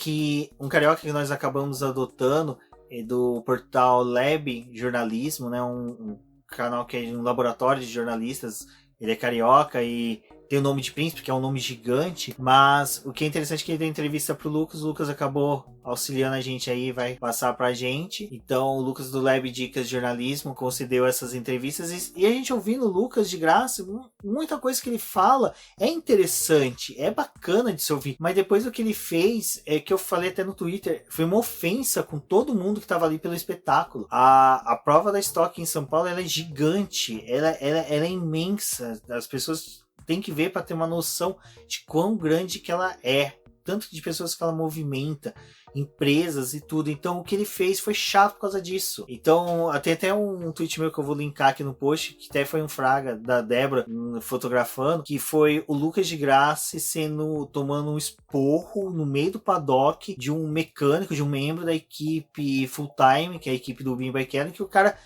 [SPEAKER 1] um carioca que nós acabamos adotando, é do portal Lab Jornalismo, né? Um canal que é um laboratório de jornalistas. Ele é carioca e tem o nome de príncipe, que é um nome gigante, mas o que é interessante é que ele deu entrevista pro Lucas, o Lucas acabou auxiliando a gente aí, vai passar pra gente. Então o Lucas do Lab Dicas de Jornalismo concedeu essas entrevistas e a gente ouvindo o Lucas de Graça, muita coisa que ele fala é interessante, é bacana de se ouvir, mas depois o que ele fez, é que eu falei até no Twitter, foi uma ofensa com todo mundo que tava ali pelo espetáculo. A prova da Stock em São Paulo, ela é gigante, ela é imensa, as pessoas têm que ver para ter uma noção de quão grande que ela é, tanto de pessoas que ela movimenta, empresas e tudo. Então o que ele fez foi chato por causa disso. Então tem até um tweet meu que eu vou linkar aqui no post, que até foi um fraga da Débora fotografando, que foi o Lucas de Graça tomando um esporro no meio do paddock de um mecânico, de um membro da equipe full time, que é a equipe do Bim Barrichello, que o cara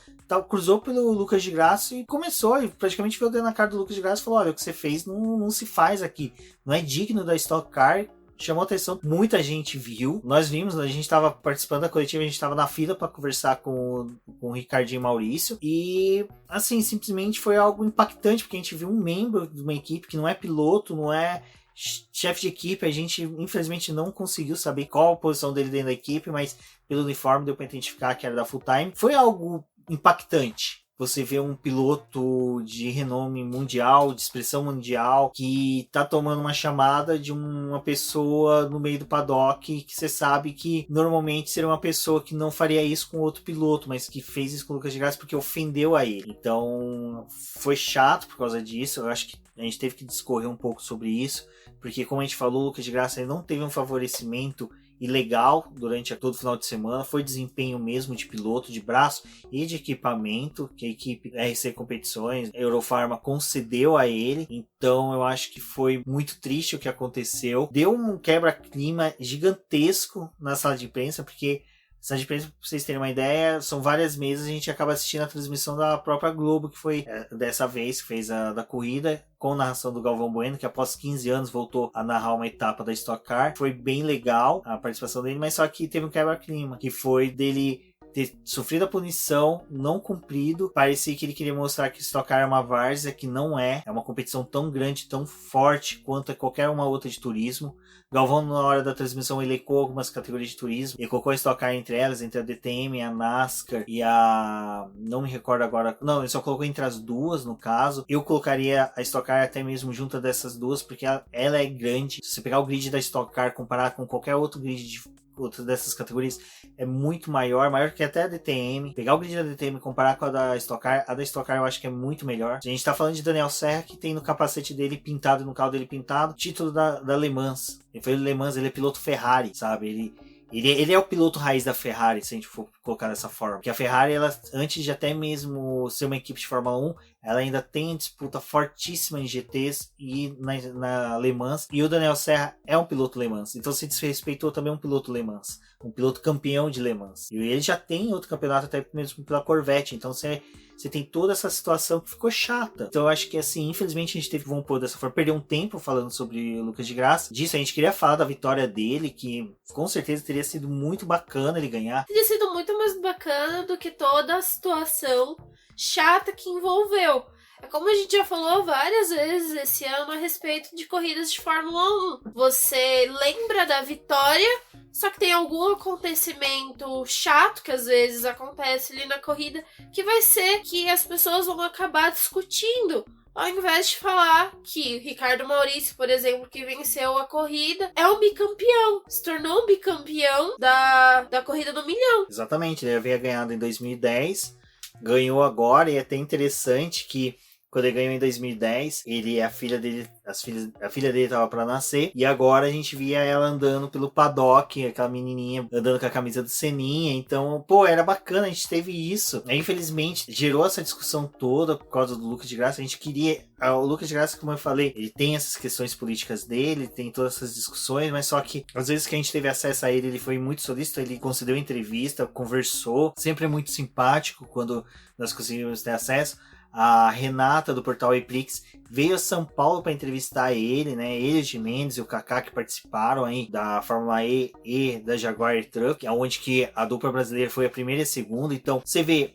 [SPEAKER 1] cruzou pelo Lucas de Graça e começou, e praticamente veio na cara do Lucas de Graça e falou: olha, o que você fez não se faz aqui, não é digno da Stock Car. Chamou atenção, muita gente viu, nós vimos, a gente estava participando da coletiva, a gente estava na fila para conversar com o Ricardinho e Maurício, e assim, simplesmente foi algo impactante, porque a gente viu um membro de uma equipe que não é piloto, não é chefe de equipe, a gente infelizmente não conseguiu saber qual a posição dele dentro da equipe, mas pelo uniforme deu para identificar que era da Full Time. Foi algo impactante. Você vê um piloto de renome mundial, de expressão mundial, que tá tomando uma chamada de uma pessoa no meio do paddock, que você sabe que normalmente seria uma pessoa que não faria isso com outro piloto, mas que fez isso com o Lucas de Graça porque ofendeu a ele. Então foi chato por causa disso. Eu acho que a gente teve que discorrer um pouco sobre isso, porque como a gente falou, o Lucas de Graça ele não teve um favorecimento ilegal durante todo o final de semana, foi desempenho mesmo de piloto, de braço e de equipamento, que a equipe RC Competições, Eurofarma, concedeu a ele. Então eu acho que foi muito triste o que aconteceu, deu um quebra-clima gigantesco na sala de imprensa, porque sala de imprensa, pra vocês terem uma ideia, são várias mesas, a gente acaba assistindo a transmissão da própria Globo, que foi dessa vez, que fez a da corrida, com narração do Galvão Bueno, que após 15 anos voltou a narrar uma etapa da Stock Car. Foi bem legal a participação dele, mas só que teve um quebra-clima, que foi dele ter sofrido a punição, não cumprido. Parecia que ele queria mostrar que Stock Car é uma várzea, que não é uma competição tão grande, tão forte quanto qualquer uma outra de turismo. Galvão, na hora da transmissão, elencou algumas categorias de turismo, ele colocou a Stock Car entre elas, entre a DTM, a NASCAR e a... não me recordo agora, não, ele só colocou entre as duas, no caso. Eu colocaria a Stock Car até mesmo junto dessas duas, porque ela é grande. Se você pegar o grid da Stock Car, comparar com qualquer outro grid de outra dessas categorias, é muito maior que até a DTM. Pegar o grid da DTM e comparar com a da Stock Car, a da Stock Car eu acho que é muito melhor. A gente tá falando de Daniel Serra, que tem no capacete dele pintado, no carro dele pintado, título da Le Mans. Ele foi Le Mans, ele é piloto Ferrari, sabe? Ele é o piloto raiz da Ferrari, se a gente for colocar dessa forma. Porque a Ferrari, ela, antes de até mesmo ser uma equipe de Fórmula 1, ela ainda tem disputa fortíssima em GTs e na Le Mans. E o Daniel Serra é um piloto Le Mans. Então se desrespeitou também um piloto Le Mans. Um piloto campeão de Le Mans. E ele já tem outro campeonato até mesmo pela Corvette. Então você tem toda essa situação que ficou chata. Então eu acho que assim, infelizmente a gente teve que, vamos pôr dessa forma, perder um tempo falando sobre o Lucas de Graça. Disso a gente queria falar da vitória dele, que com certeza teria sido muito bacana ele ganhar.
[SPEAKER 2] Teria sido muito mais bacana do que toda a situação chata que envolveu. É como a gente já falou várias vezes esse ano a respeito de corridas de Fórmula 1. Você lembra da vitória, só que tem algum acontecimento chato que às vezes acontece ali na corrida que vai ser que as pessoas vão acabar discutindo. Ao invés de falar que Ricardo Maurício, por exemplo, que venceu a corrida, é um bicampeão. Se tornou um bicampeão da corrida do milhão.
[SPEAKER 1] Exatamente, ele havia ganhado em 2010, ganhou agora, e é até interessante que quando ele ganhou em 2010, a filha dele estava para nascer, e agora a gente via ela andando pelo paddock, aquela menininha andando com a camisa do Seninha. Então, era bacana, a gente teve isso. Infelizmente, gerou essa discussão toda por causa do Lucas de Graça. A gente queria... O Lucas de Graça, como eu falei, ele tem essas questões políticas dele, tem todas essas discussões, mas só que, às vezes que a gente teve acesso a ele, ele foi muito solícito, ele concedeu entrevista, conversou, sempre é muito simpático quando nós conseguimos ter acesso. A Renata do portal Eprix veio a São Paulo para entrevistar ele, né? Ele, o Gimenez e o Kaká, que participaram aí da Fórmula E e da Jaguar Truck, onde que a dupla brasileira foi a primeira e a segunda. Então, você vê,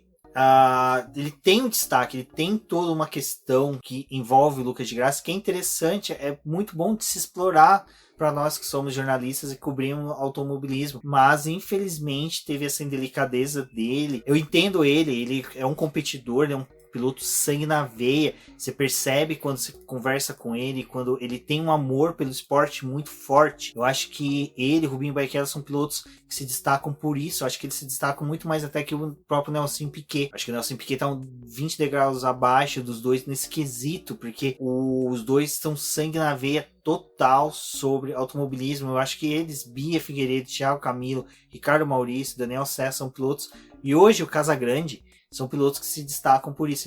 [SPEAKER 1] ele tem um destaque, ele tem toda uma questão que envolve o Lucas de Graça, que é interessante, é muito bom de se explorar para nós que somos jornalistas e cobrimos automobilismo, mas infelizmente teve essa indelicadeza dele. Eu entendo ele é um competidor, ele é um piloto sangue na veia. Você percebe quando você conversa com ele, quando ele tem um amor pelo esporte muito forte. Eu acho que ele e Rubinho Barrichello são pilotos que se destacam por isso. Eu acho que eles se destacam muito mais até que o próprio Nelson Piquet. Acho que o Nelson Piquet tá 20 degraus abaixo dos dois nesse quesito, porque os dois são sangue na veia total sobre automobilismo. Eu acho que eles, Bia Figueiredo, Thiago Camilo, Ricardo Maurício, Daniel Serra, são pilotos. E hoje o Casagrande são pilotos que se destacam por isso.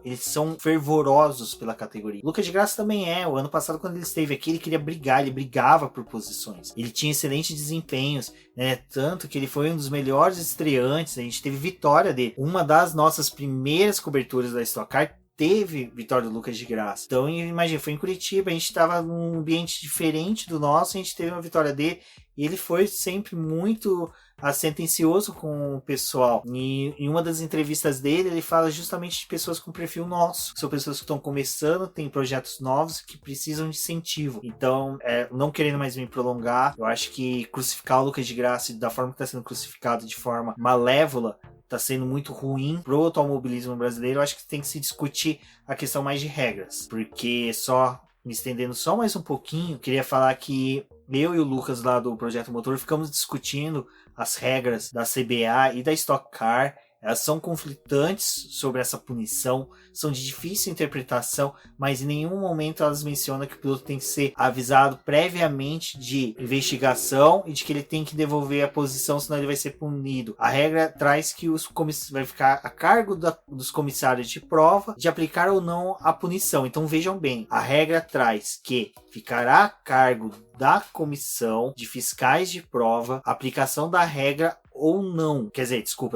[SPEAKER 1] Eles são fervorosos pela categoria. Lucas de Graça também é. O ano passado, quando ele esteve aqui, ele queria brigar. Ele brigava por posições. Ele tinha excelentes desempenhos, né? Tanto que ele foi um dos melhores estreantes. A gente teve vitória dele. Uma das nossas primeiras coberturas da Stock Car teve vitória do Lucas de Graça. Então, imagina, foi em Curitiba. A gente estava num ambiente diferente do nosso. A gente teve uma vitória dele. E ele foi sempre muito atencioso com o pessoal. E em uma das entrevistas dele, ele fala justamente de pessoas com perfil nosso. São pessoas que estão começando, têm projetos novos que precisam de incentivo. Então, não querendo mais me prolongar, eu acho que crucificar o Lucas de Graça da forma que está sendo crucificado, de forma malévola, está sendo muito ruim pro automobilismo brasileiro. Eu acho que tem que se discutir a questão mais de regras. Porque me estendendo só mais um pouquinho, queria falar que eu e o Lucas lá do Projeto Motor ficamos discutindo as regras da CBA e da Stock Car. Elas são conflitantes sobre essa punição, são de difícil interpretação, mas em nenhum momento elas mencionam que o piloto tem que ser avisado previamente de investigação e de que ele tem que devolver a posição, senão ele vai ser punido. A regra traz que vai ficar a cargo dos comissários de prova de aplicar ou não a punição. Então vejam bem, a regra traz que ficará a cargo da comissão de fiscais de prova a aplicação da regra ou não,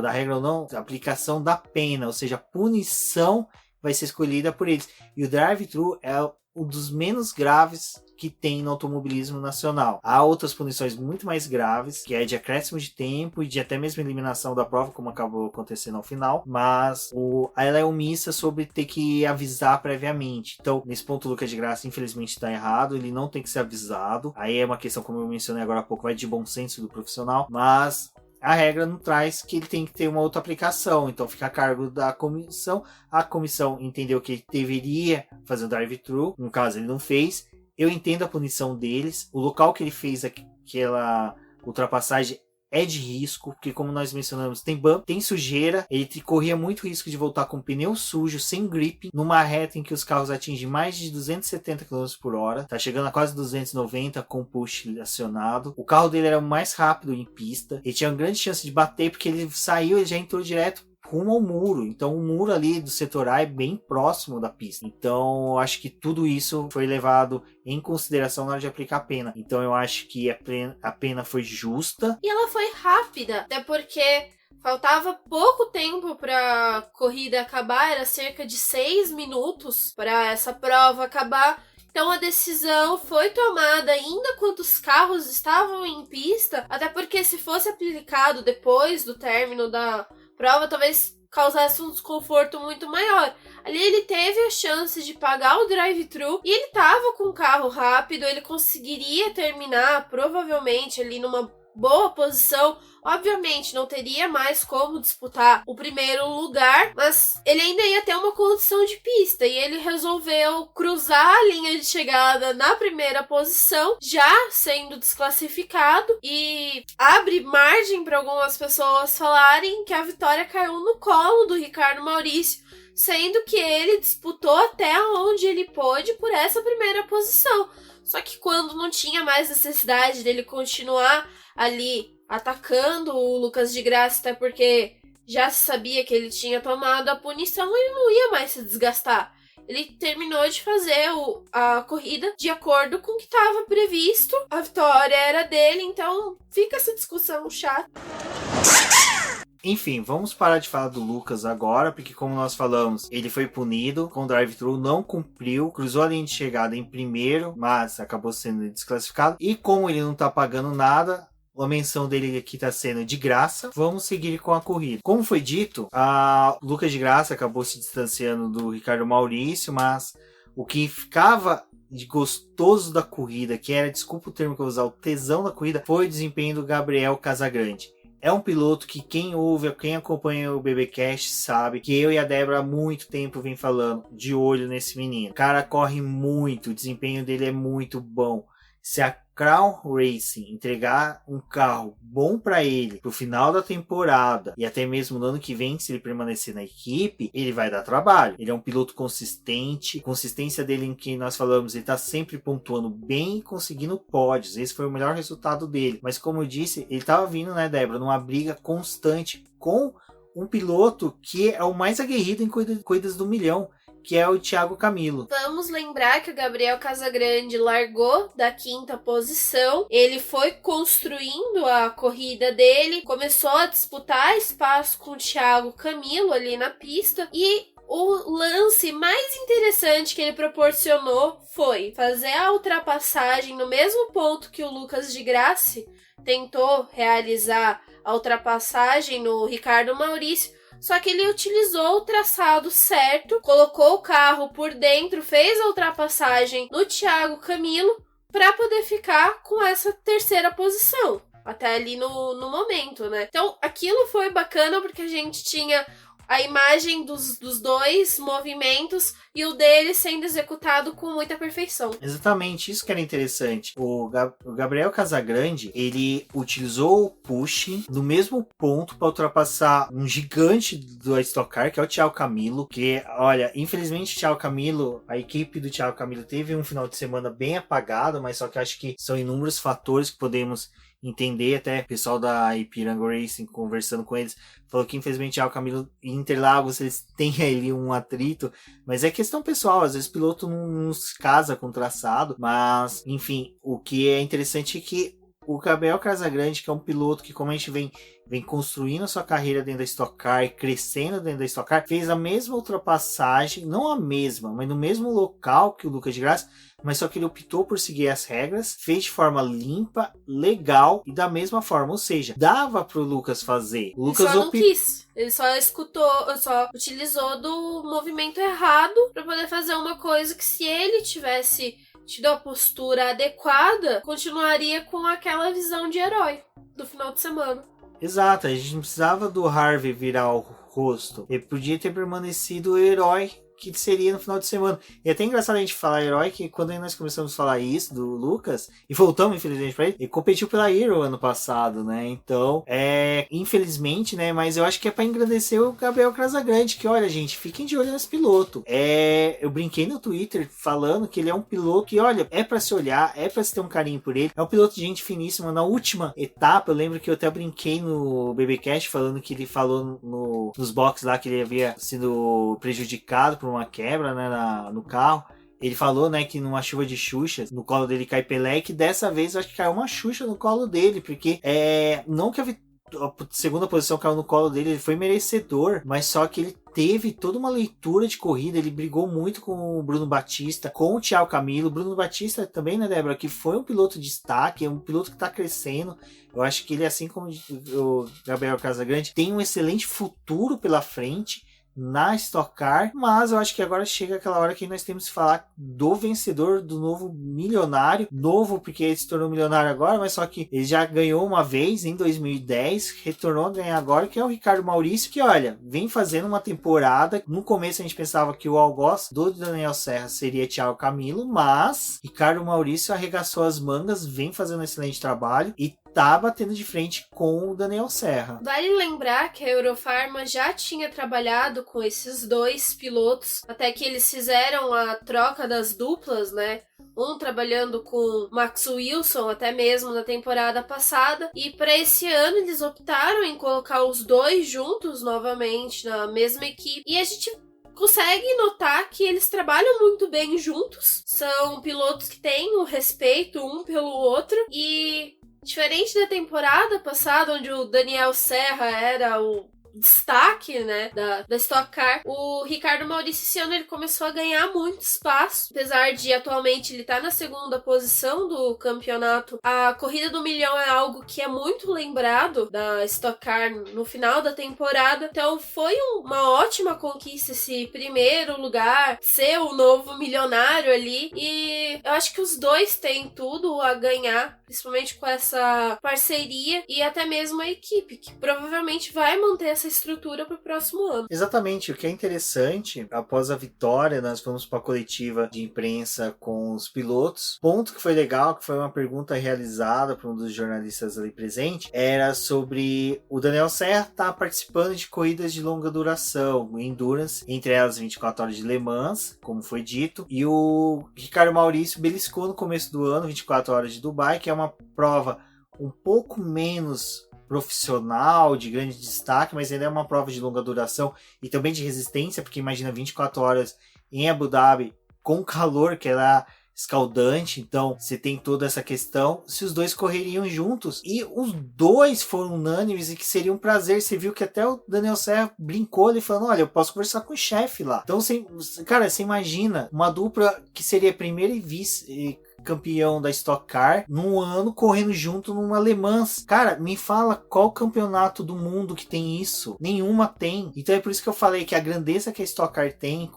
[SPEAKER 1] da regra ou não, a aplicação da pena, ou seja, a punição vai ser escolhida por eles. E o drive-thru é um dos menos graves que tem no automobilismo nacional. Há outras punições muito mais graves, que é de acréscimo de tempo e de até mesmo eliminação da prova, como acabou acontecendo ao final, mas ela é omissa sobre ter que avisar previamente. Então, nesse ponto, o Lucas de Graça, infelizmente, está errado, ele não tem que ser avisado. Aí é uma questão, como eu mencionei agora há pouco, vai de bom senso do profissional, mas a regra não traz que ele tem que ter uma outra aplicação, então fica a cargo da comissão. A comissão entendeu que ele deveria fazer o drive-thru, no caso ele não fez. Eu entendo a punição deles, o local que ele fez aquela ultrapassagem é de risco, porque como nós mencionamos, tem bump, tem sujeira, ele corria muito risco de voltar com pneu sujo, sem grip, numa reta em que os carros atingem mais de 270 km por hora, tá chegando a quase 290 com push acionado. O carro dele era o mais rápido em pista, ele tinha uma grande chance de bater, porque ele saiu e já entrou direto rumo ao muro, então o muro ali do setor A é bem próximo da pista, então eu acho que tudo isso foi levado em consideração na hora de aplicar a pena, então eu acho que a pena foi justa.
[SPEAKER 2] E ela foi rápida, até porque faltava pouco tempo para a corrida acabar, era cerca de 6 minutos para essa prova acabar. Então a decisão foi tomada ainda quando os carros estavam em pista, até porque se fosse aplicado depois do término da prova, talvez causasse um desconforto muito maior. Ali ele teve a chance de pagar o drive-thru e ele tava com o carro rápido, ele conseguiria terminar provavelmente ali numa boa posição. Obviamente não teria mais como disputar o primeiro lugar, mas ele ainda ia ter uma condição de pista e ele resolveu cruzar a linha de chegada na primeira posição, já sendo desclassificado, e abre margem para algumas pessoas falarem que a vitória caiu no colo do Ricardo Maurício, sendo que ele disputou até onde ele pôde por essa primeira posição. Só que quando não tinha mais necessidade dele continuar ali atacando o Lucas de Grassi, até porque já se sabia que ele tinha tomado a punição, ele não ia mais se desgastar. Ele terminou de fazer a corrida de acordo com o que estava previsto. A vitória era dele, então fica essa discussão chata.
[SPEAKER 1] Enfim, vamos parar de falar do Lucas agora, porque como nós falamos, ele foi punido com o drive-thru, não cumpriu, cruzou a linha de chegada em primeiro, mas acabou sendo desclassificado. E como ele não tá pagando nada, a menção dele aqui está sendo de graça. Vamos seguir com a corrida. Como foi dito, a Lucas de Grassi acabou se distanciando do Ricardo Maurício, mas o que ficava de gostoso da corrida, que era, desculpa o termo que eu vou usar, o tesão da corrida, foi o desempenho do Gabriel Casagrande. É um piloto que quem ouve, quem acompanha o BBcast sabe que eu e a Débora há muito tempo vem falando de olho nesse menino. O cara corre muito, o desempenho dele é muito bom. Se a Crown Racing entregar um carro bom para ele pro final da temporada e até mesmo no ano que vem, se ele permanecer na equipe, ele vai dar trabalho. Ele é um piloto consistente, consistência dele em que nós falamos, ele tá sempre pontuando bem e conseguindo pódios. Esse foi o melhor resultado dele. Mas como eu disse, ele tava vindo, né, Débora, numa briga constante com um piloto que é o mais aguerrido em corridas do milhão, que é o Thiago Camilo.
[SPEAKER 2] Vamos lembrar que o Gabriel Casagrande largou da 5ª posição, ele foi construindo a corrida dele, começou a disputar espaço com o Thiago Camilo ali na pista, e o lance mais interessante que ele proporcionou foi fazer a ultrapassagem no mesmo ponto que o Lucas de Grassi tentou realizar a ultrapassagem no Ricardo Maurício. Só que ele utilizou o traçado certo, colocou o carro por dentro, fez a ultrapassagem no Thiago Camilo para poder ficar com essa 3ª posição, até ali no momento, né? Então aquilo foi bacana porque a gente tinha a imagem dos dois movimentos e o dele sendo executado com muita perfeição.
[SPEAKER 1] Exatamente, isso que era interessante. O Gabriel Casagrande, ele utilizou o push no mesmo ponto para ultrapassar um gigante do Stock Car, que é o Thiago Camilo, que, olha, infelizmente o Thiago Camilo, a equipe do Thiago Camilo teve um final de semana bem apagado, mas só que acho que são inúmeros fatores que podemos entender. Até o pessoal da Ipiranga Racing, conversando com eles, falou que infelizmente o Camilo e Interlagos eles têm ali um atrito, mas é questão pessoal, às vezes o piloto não se casa com o traçado, mas enfim, o que é interessante é que o Gabriel Casagrande, que é um piloto que, como a gente vem construindo a sua carreira dentro da Stock Car e crescendo dentro da Stock Car, fez a mesma ultrapassagem, não a mesma, mas no mesmo local que o Lucas de Grassi, mas só que ele optou por seguir as regras, fez de forma limpa, legal e da mesma forma, ou seja, dava pro Lucas fazer. O Lucas
[SPEAKER 2] ele só não quis, ele só só utilizou do movimento errado para poder fazer uma coisa que, se ele tivesse tido a postura adequada, continuaria com aquela visão de herói do final de semana.
[SPEAKER 1] Exato, a gente não precisava do Harvey virar o rosto. Ele podia ter permanecido o herói que seria no final de semana. E é até engraçado a gente falar herói, que quando nós começamos a falar isso do Lucas, e voltamos infelizmente pra ele competiu pela Hero ano passado, né? Então, infelizmente, né? Mas eu acho que é pra engrandecer o Gabriel Casagrande, que olha, gente, fiquem de olho nesse piloto. Eu brinquei no Twitter falando que ele é um piloto que, olha, é pra se olhar, é pra se ter um carinho por ele. É um piloto de gente finíssima. Na última etapa, eu lembro que eu até brinquei no BBcast falando que ele falou nos boxes lá que ele havia sido prejudicado por uma quebra, né, no carro. Ele falou, né, que numa chuva de Xuxas, no colo dele cai Pelé, e que dessa vez eu acho que caiu uma Xuxa no colo dele, porque não que a segunda posição caiu no colo dele, ele foi merecedor, mas só que ele teve toda uma leitura de corrida, ele brigou muito com o Bruno Batista, com o Thiago Camilo. Bruno Batista também, né, Débora, que foi um piloto de destaque, é um piloto que tá crescendo. Eu acho que ele, assim como o Gabriel Casagrande, tem um excelente futuro pela frente na Stock Car, mas eu acho que agora chega aquela hora que nós temos que falar do vencedor, do novo milionário, novo porque ele se tornou milionário agora, mas só que ele já ganhou uma vez em 2010, retornou a ganhar agora, que é o Ricardo Maurício, que olha, vem fazendo uma temporada. No começo a gente pensava que o algoz do Daniel Serra seria Thiago Camilo, mas Ricardo Maurício arregaçou as mangas, vem fazendo um excelente trabalho e tá batendo de frente com o Daniel Serra.
[SPEAKER 2] Vale lembrar que a Eurofarma já tinha trabalhado com esses dois pilotos, até que eles fizeram a troca das duplas, né? Um trabalhando com Max Wilson até mesmo na temporada passada, e para esse ano eles optaram em colocar os dois juntos novamente na mesma equipe, e a gente consegue notar que eles trabalham muito bem juntos, são pilotos que têm o respeito um pelo outro, e diferente da temporada passada, onde o Daniel Serra era o destaque, né, da Stock Car, o Ricardo Maurício esse ano ele começou a ganhar muito espaço, apesar de atualmente ele estar na segunda posição do campeonato. A corrida do milhão é algo que é muito lembrado da Stock Car no final da temporada, então foi uma ótima conquista esse primeiro lugar, ser o novo milionário ali, e eu acho que os dois têm tudo a ganhar, principalmente com essa parceria e até mesmo a equipe, que provavelmente vai manter essa estrutura para o próximo ano.
[SPEAKER 1] Exatamente, o que é interessante, após a vitória, nós fomos para a coletiva de imprensa com os pilotos. Ponto que foi legal, que foi uma pergunta realizada por um dos jornalistas ali presente, era sobre o Daniel Serra estar participando de corridas de longa duração, endurance, entre elas 24 horas de Le Mans, como foi dito, e o Ricardo Maurício beliscou no começo do ano 24 horas de Dubai, que é uma prova um pouco menos profissional, de grande destaque, mas ainda é uma prova de longa duração e também de resistência, porque imagina 24 horas em Abu Dhabi com calor, que era escaldante, então você tem toda essa questão, se os dois correriam juntos, e os dois foram unânimes e que seria um prazer. Você viu que até o Daniel Serra brincou ali falando, olha, eu posso conversar com o chefe lá. Então, cara, você imagina uma dupla que seria primeiro e vice campeão da Stock Car num ano correndo junto numa Le Mans. Cara, me fala qual campeonato do mundo que tem isso? Nenhuma tem. Então é por isso que eu falei que a grandeza que a Stock Car tem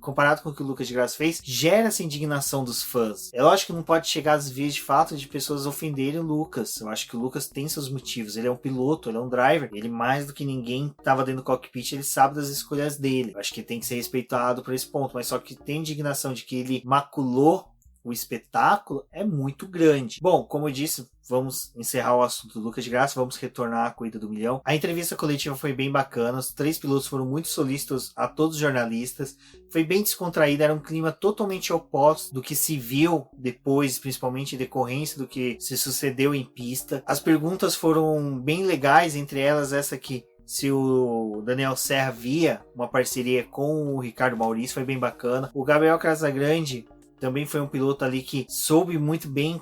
[SPEAKER 1] comparado com o que o Lucas de Graça fez, gera essa indignação dos fãs. É lógico que não pode chegar às vezes de fato de pessoas ofenderem o Lucas. Eu acho que o Lucas tem seus motivos. Ele é um piloto, ele é um driver. Ele mais do que ninguém estava dentro do cockpit, ele sabe das escolhas dele. Eu acho que tem que ser respeitado por esse ponto. Mas só que tem indignação de que ele maculou o espetáculo é muito grande. Bom, como eu disse, vamos encerrar o assunto do Lucas de Graça, vamos retornar à corrida do milhão. A entrevista coletiva foi bem bacana, os três pilotos foram muito solícitos a todos os jornalistas, foi bem descontraída, era um clima totalmente oposto do que se viu depois, principalmente em decorrência do que se sucedeu em pista. As perguntas foram bem legais, entre elas essa que se o Daniel Serra via uma parceria com o Ricardo Maurício, foi bem bacana. O Gabriel Casagrande também foi um piloto ali que soube muito bem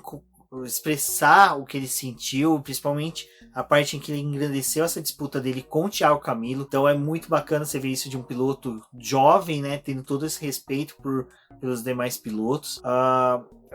[SPEAKER 1] expressar o que ele sentiu, principalmente a parte em que ele engrandeceu essa disputa dele com o Thiago Camilo. Então é muito bacana você ver isso de um piloto jovem, né, tendo todo esse respeito pelos demais pilotos.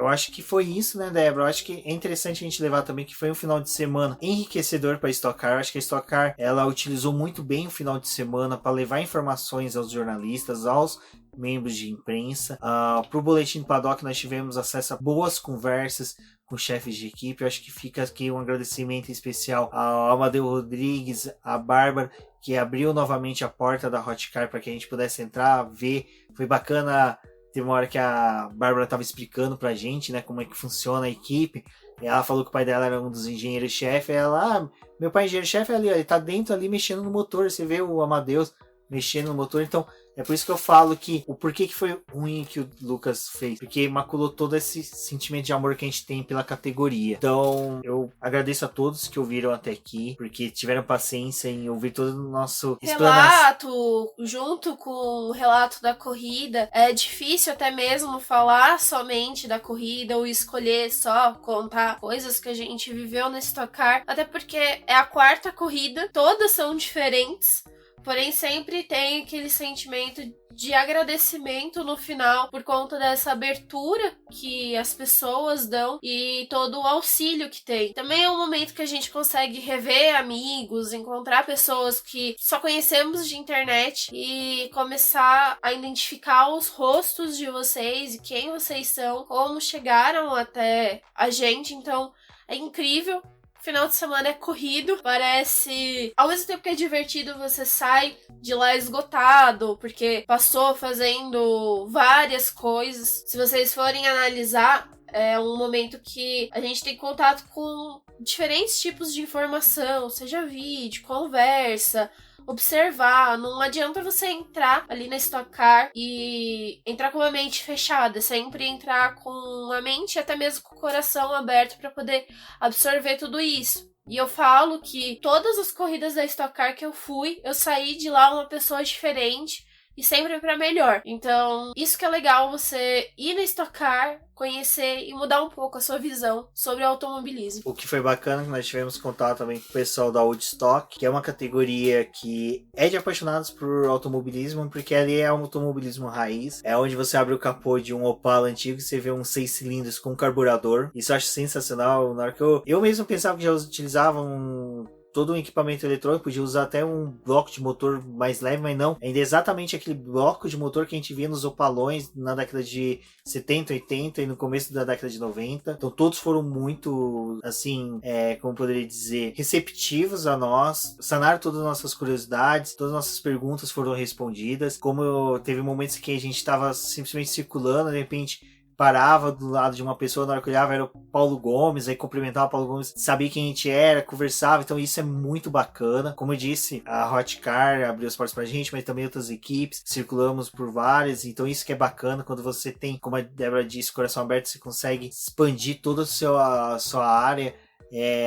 [SPEAKER 1] Eu acho que foi isso, né, Débora? Eu acho que é interessante a gente levar também que foi um final de semana enriquecedor para a Stock Car. Eu acho que a Stock Car, ela utilizou muito bem o final de semana para levar informações aos jornalistas, aos membros de imprensa. Para o Boletim do Paddock nós tivemos acesso a boas conversas com chefes de equipe. Eu acho que fica aqui um agradecimento especial ao Amadeu Rodrigues, à Bárbara, que abriu novamente a porta da Hot Car para que a gente pudesse entrar, ver. Foi bacana. Teve uma hora que a Bárbara estava explicando pra gente, né, como é que funciona a equipe. E ela falou que o pai dela era um dos engenheiros-chefe. Ela, meu pai é engenheiro-chefe ali, ó, ele tá dentro ali mexendo no motor. Você vê o Amadeus mexendo no motor. Então, é por isso que eu falo que o porquê que foi ruim que o Lucas fez. Porque maculou todo esse sentimento de amor que a gente tem pela categoria. Então, eu agradeço a todos que ouviram até aqui, porque tiveram paciência em ouvir todo o nosso
[SPEAKER 2] relato, junto com o relato da corrida. É difícil até mesmo falar somente da corrida ou escolher só contar coisas que a gente viveu na Stock Car. Até porque é a 4ª corrida, todas são diferentes. Porém, sempre tem aquele sentimento de agradecimento no final por conta dessa abertura que as pessoas dão e todo o auxílio que tem. Também é um momento que a gente consegue rever amigos, encontrar pessoas que só conhecemos de internet e começar a identificar os rostos de vocês e quem vocês são, como chegaram até a gente. Então, é incrível. Final de semana é corrido, parece... Ao mesmo tempo que é divertido, você sai de lá esgotado, porque passou fazendo várias coisas. Se vocês forem analisar, é um momento que a gente tem contato com diferentes tipos de informação, seja vídeo, conversa, observar. Não adianta você entrar ali na Stock Car e entrar com uma mente fechada, sempre entrar com a mente e até mesmo com o coração aberto para poder absorver tudo isso. E eu falo que todas as corridas da Stock Car que eu fui, eu saí de lá uma pessoa diferente e sempre para melhor. Então, isso que é legal, você ir na Stock Car, conhecer e mudar um pouco a sua visão sobre o automobilismo.
[SPEAKER 1] O que foi bacana, que nós tivemos contato também com o pessoal da Woodstock, que é uma categoria que é de apaixonados por automobilismo, porque ali é um automobilismo raiz, é onde você abre o capô de um Opala antigo e você vê uns 6 cilindros com carburador. Isso eu acho sensacional. Na hora que eu mesmo pensava que já utilizavam todo um equipamento eletrônico, podia usar até um bloco de motor mais leve, mas não. Ainda é exatamente aquele bloco de motor que a gente via nos Opalões na década de 70, 80 e no começo da década de 90. Então todos foram muito, assim, como poderia dizer, receptivos a nós, sanaram todas as nossas curiosidades, todas as nossas perguntas foram respondidas. Como teve momentos que a gente estava simplesmente circulando, de repente parava do lado de uma pessoa, na hora que olhava era o Paulo Gomes, aí cumprimentava o Paulo Gomes, sabia quem a gente era, conversava, então isso é muito bacana. Como eu disse, a Hot Car abriu as portas pra gente, mas também outras equipes, circulamos por várias, então isso que é bacana, quando você tem, como a Débora disse, coração aberto, você consegue expandir toda a sua área.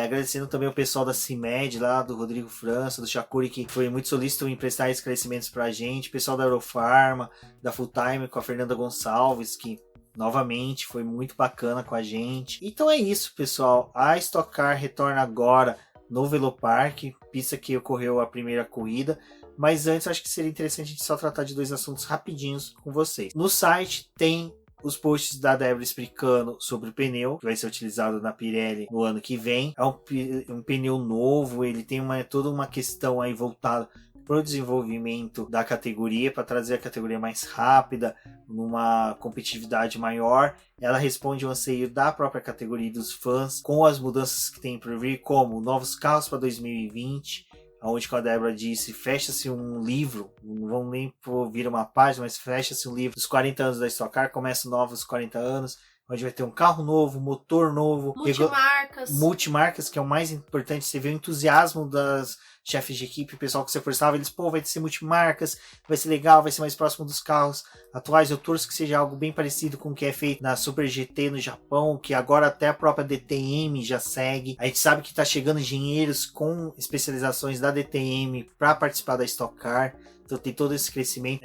[SPEAKER 1] Agradecendo também o pessoal da CIMED lá, do Rodrigo França, do Chacuri, que foi muito solícito em prestar esclarecimentos pra gente, o pessoal da Eurofarma, da Full Time com a Fernanda Gonçalves, que novamente foi muito bacana com a gente. Então é isso, pessoal, a Stock Car retorna agora no Velopark, pista que ocorreu a primeira corrida. Mas antes acho que seria interessante a gente só tratar de 2 assuntos rapidinhos com vocês. No site tem os posts da Débora explicando sobre o pneu que vai ser utilizado na Pirelli no ano que vem. É um pneu novo, ele tem toda uma questão aí voltada para o desenvolvimento da categoria, para trazer a categoria mais rápida, numa competitividade maior. Ela responde ao anseio da própria categoria e dos fãs, com as mudanças que tem por vir, como novos carros para 2020, onde, como a Débora disse, fecha-se um livro, não vamos nem vir uma página, mas fecha-se um livro dos 40 anos da Stock Car, começa novos 40 anos, onde vai ter um carro novo, motor novo, multimarcas, que é o mais importante. Você vê o entusiasmo das chefes de equipe, o pessoal que você forçava, eles, vai ser multimarcas, vai ser legal, vai ser mais próximo dos carros atuais. Eu torço que seja algo bem parecido com o que é feito na Super GT no Japão, que agora até a própria DTM já segue. A gente sabe que está chegando engenheiros com especializações da DTM para participar da Stock Car, então tem todo esse crescimento.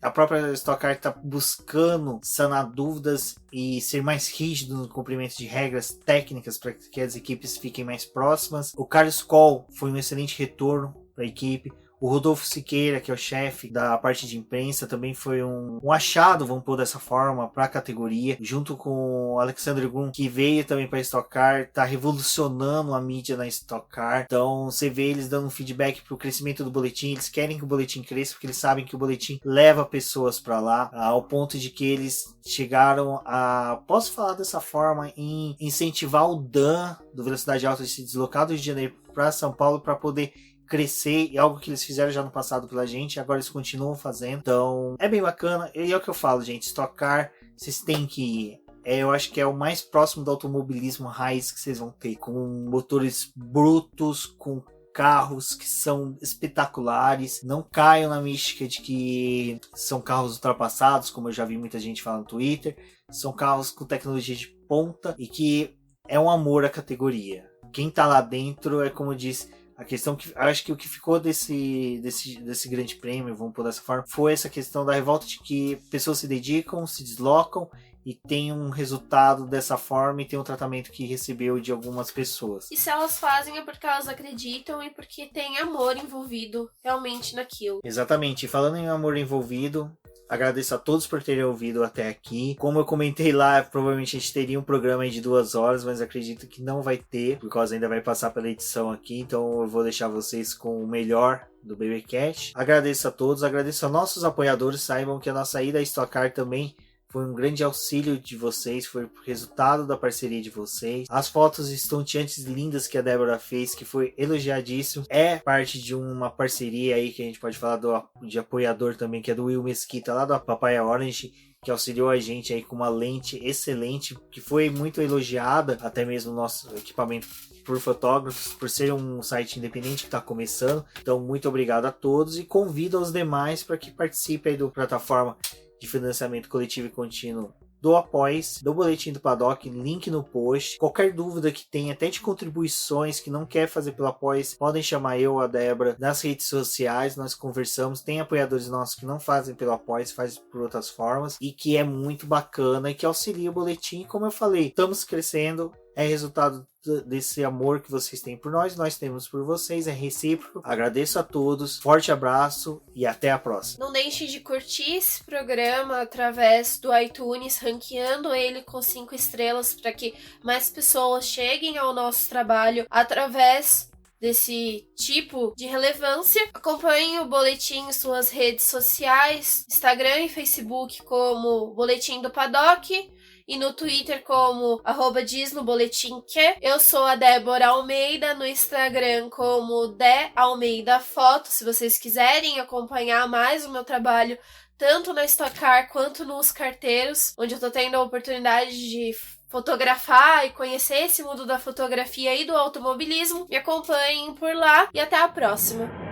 [SPEAKER 1] A própria Stock Car está buscando sanar dúvidas e ser mais rígido no cumprimento de regras técnicas para que as equipes fiquem mais próximas. O Carlos Coll foi um excelente retorno para a equipe. O Rodolfo Siqueira, que é o chefe da parte de imprensa, também foi um achado, vamos pôr dessa forma, para a categoria, junto com o Alexandre Gun, que veio também para Stock Car, tá revolucionando a mídia na Stock Car. Então você vê eles dando um feedback pro crescimento do boletim, eles querem que o boletim cresça, porque eles sabem que o boletim leva pessoas para lá, ao ponto de que eles chegaram a, posso falar dessa forma, em incentivar o Dan do Velocidade Alta de se deslocar do Rio de Janeiro para São Paulo para poder crescer, e algo que eles fizeram já no passado pela gente, agora eles continuam fazendo. Então é bem bacana, e é o que eu falo, gente, Stock Car, vocês têm que ir. Eu acho que é o mais próximo do automobilismo raiz que vocês vão ter, com motores brutos, com carros que são espetaculares. Não caiam na mística de que são carros ultrapassados, como eu já vi muita gente falar no Twitter. São carros com tecnologia de ponta e que é um amor à categoria. Quem tá lá dentro é, como eu disse, a questão que acho que o que ficou desse grande prêmio, vamos pôr dessa forma, foi essa questão da revolta de que pessoas se dedicam, se deslocam e tem um resultado dessa forma e tem um tratamento que recebeu de algumas pessoas.
[SPEAKER 2] E se elas fazem é porque elas acreditam e porque tem amor envolvido realmente naquilo.
[SPEAKER 1] Exatamente. E falando em amor envolvido, agradeço a todos por terem ouvido até aqui. Como eu comentei lá, provavelmente a gente teria um programa aí de 2 horas, mas acredito que não vai ter, por causa ainda vai passar pela edição aqui, então eu vou deixar vocês com o melhor do BBcast. Agradeço a todos, agradeço a nossos apoiadores, saibam que a nossa ida a Stock Car também foi um grande auxílio de vocês, foi resultado da parceria de vocês. As fotos estonteantes lindas que a Débora fez, que foi elogiadíssimo, é parte de uma parceria aí que a gente pode falar de apoiador também, que é do Will Mesquita, lá da Papaya Orange, que auxiliou a gente aí com uma lente excelente, que foi muito elogiada, até mesmo o nosso equipamento por fotógrafos, por ser um site independente que está começando. Então, muito obrigado a todos e convido os demais para que participem aí do plataforma de financiamento coletivo e contínuo do Apoia-se, do Boletim do Paddock, link no post. Qualquer dúvida que tenha, até de contribuições que não quer fazer pelo Apoia-se, podem chamar eu ou a Débora nas redes sociais, nós conversamos. Tem apoiadores nossos que não fazem pelo Apoia-se, fazem por outras formas, e que é muito bacana e que auxilia o boletim. Como eu falei, estamos crescendo, é resultado desse amor que vocês têm por nós temos por vocês, é recíproco. Agradeço a todos, forte abraço e até a próxima.
[SPEAKER 2] Não deixe de curtir esse programa através do iTunes, ranqueando ele com 5 estrelas para que mais pessoas cheguem ao nosso trabalho através desse tipo de relevância. Acompanhe o Boletim em suas redes sociais, Instagram e Facebook como Boletim do Paddock, e no Twitter como @diznoboletimque. Eu sou a Débora Almeida, no Instagram como DeAlmeidaFoto, se vocês quiserem acompanhar mais o meu trabalho, tanto na Stock Car quanto nos carteiros, onde eu tô tendo a oportunidade de fotografar e conhecer esse mundo da fotografia e do automobilismo. Me acompanhem por lá e até a próxima!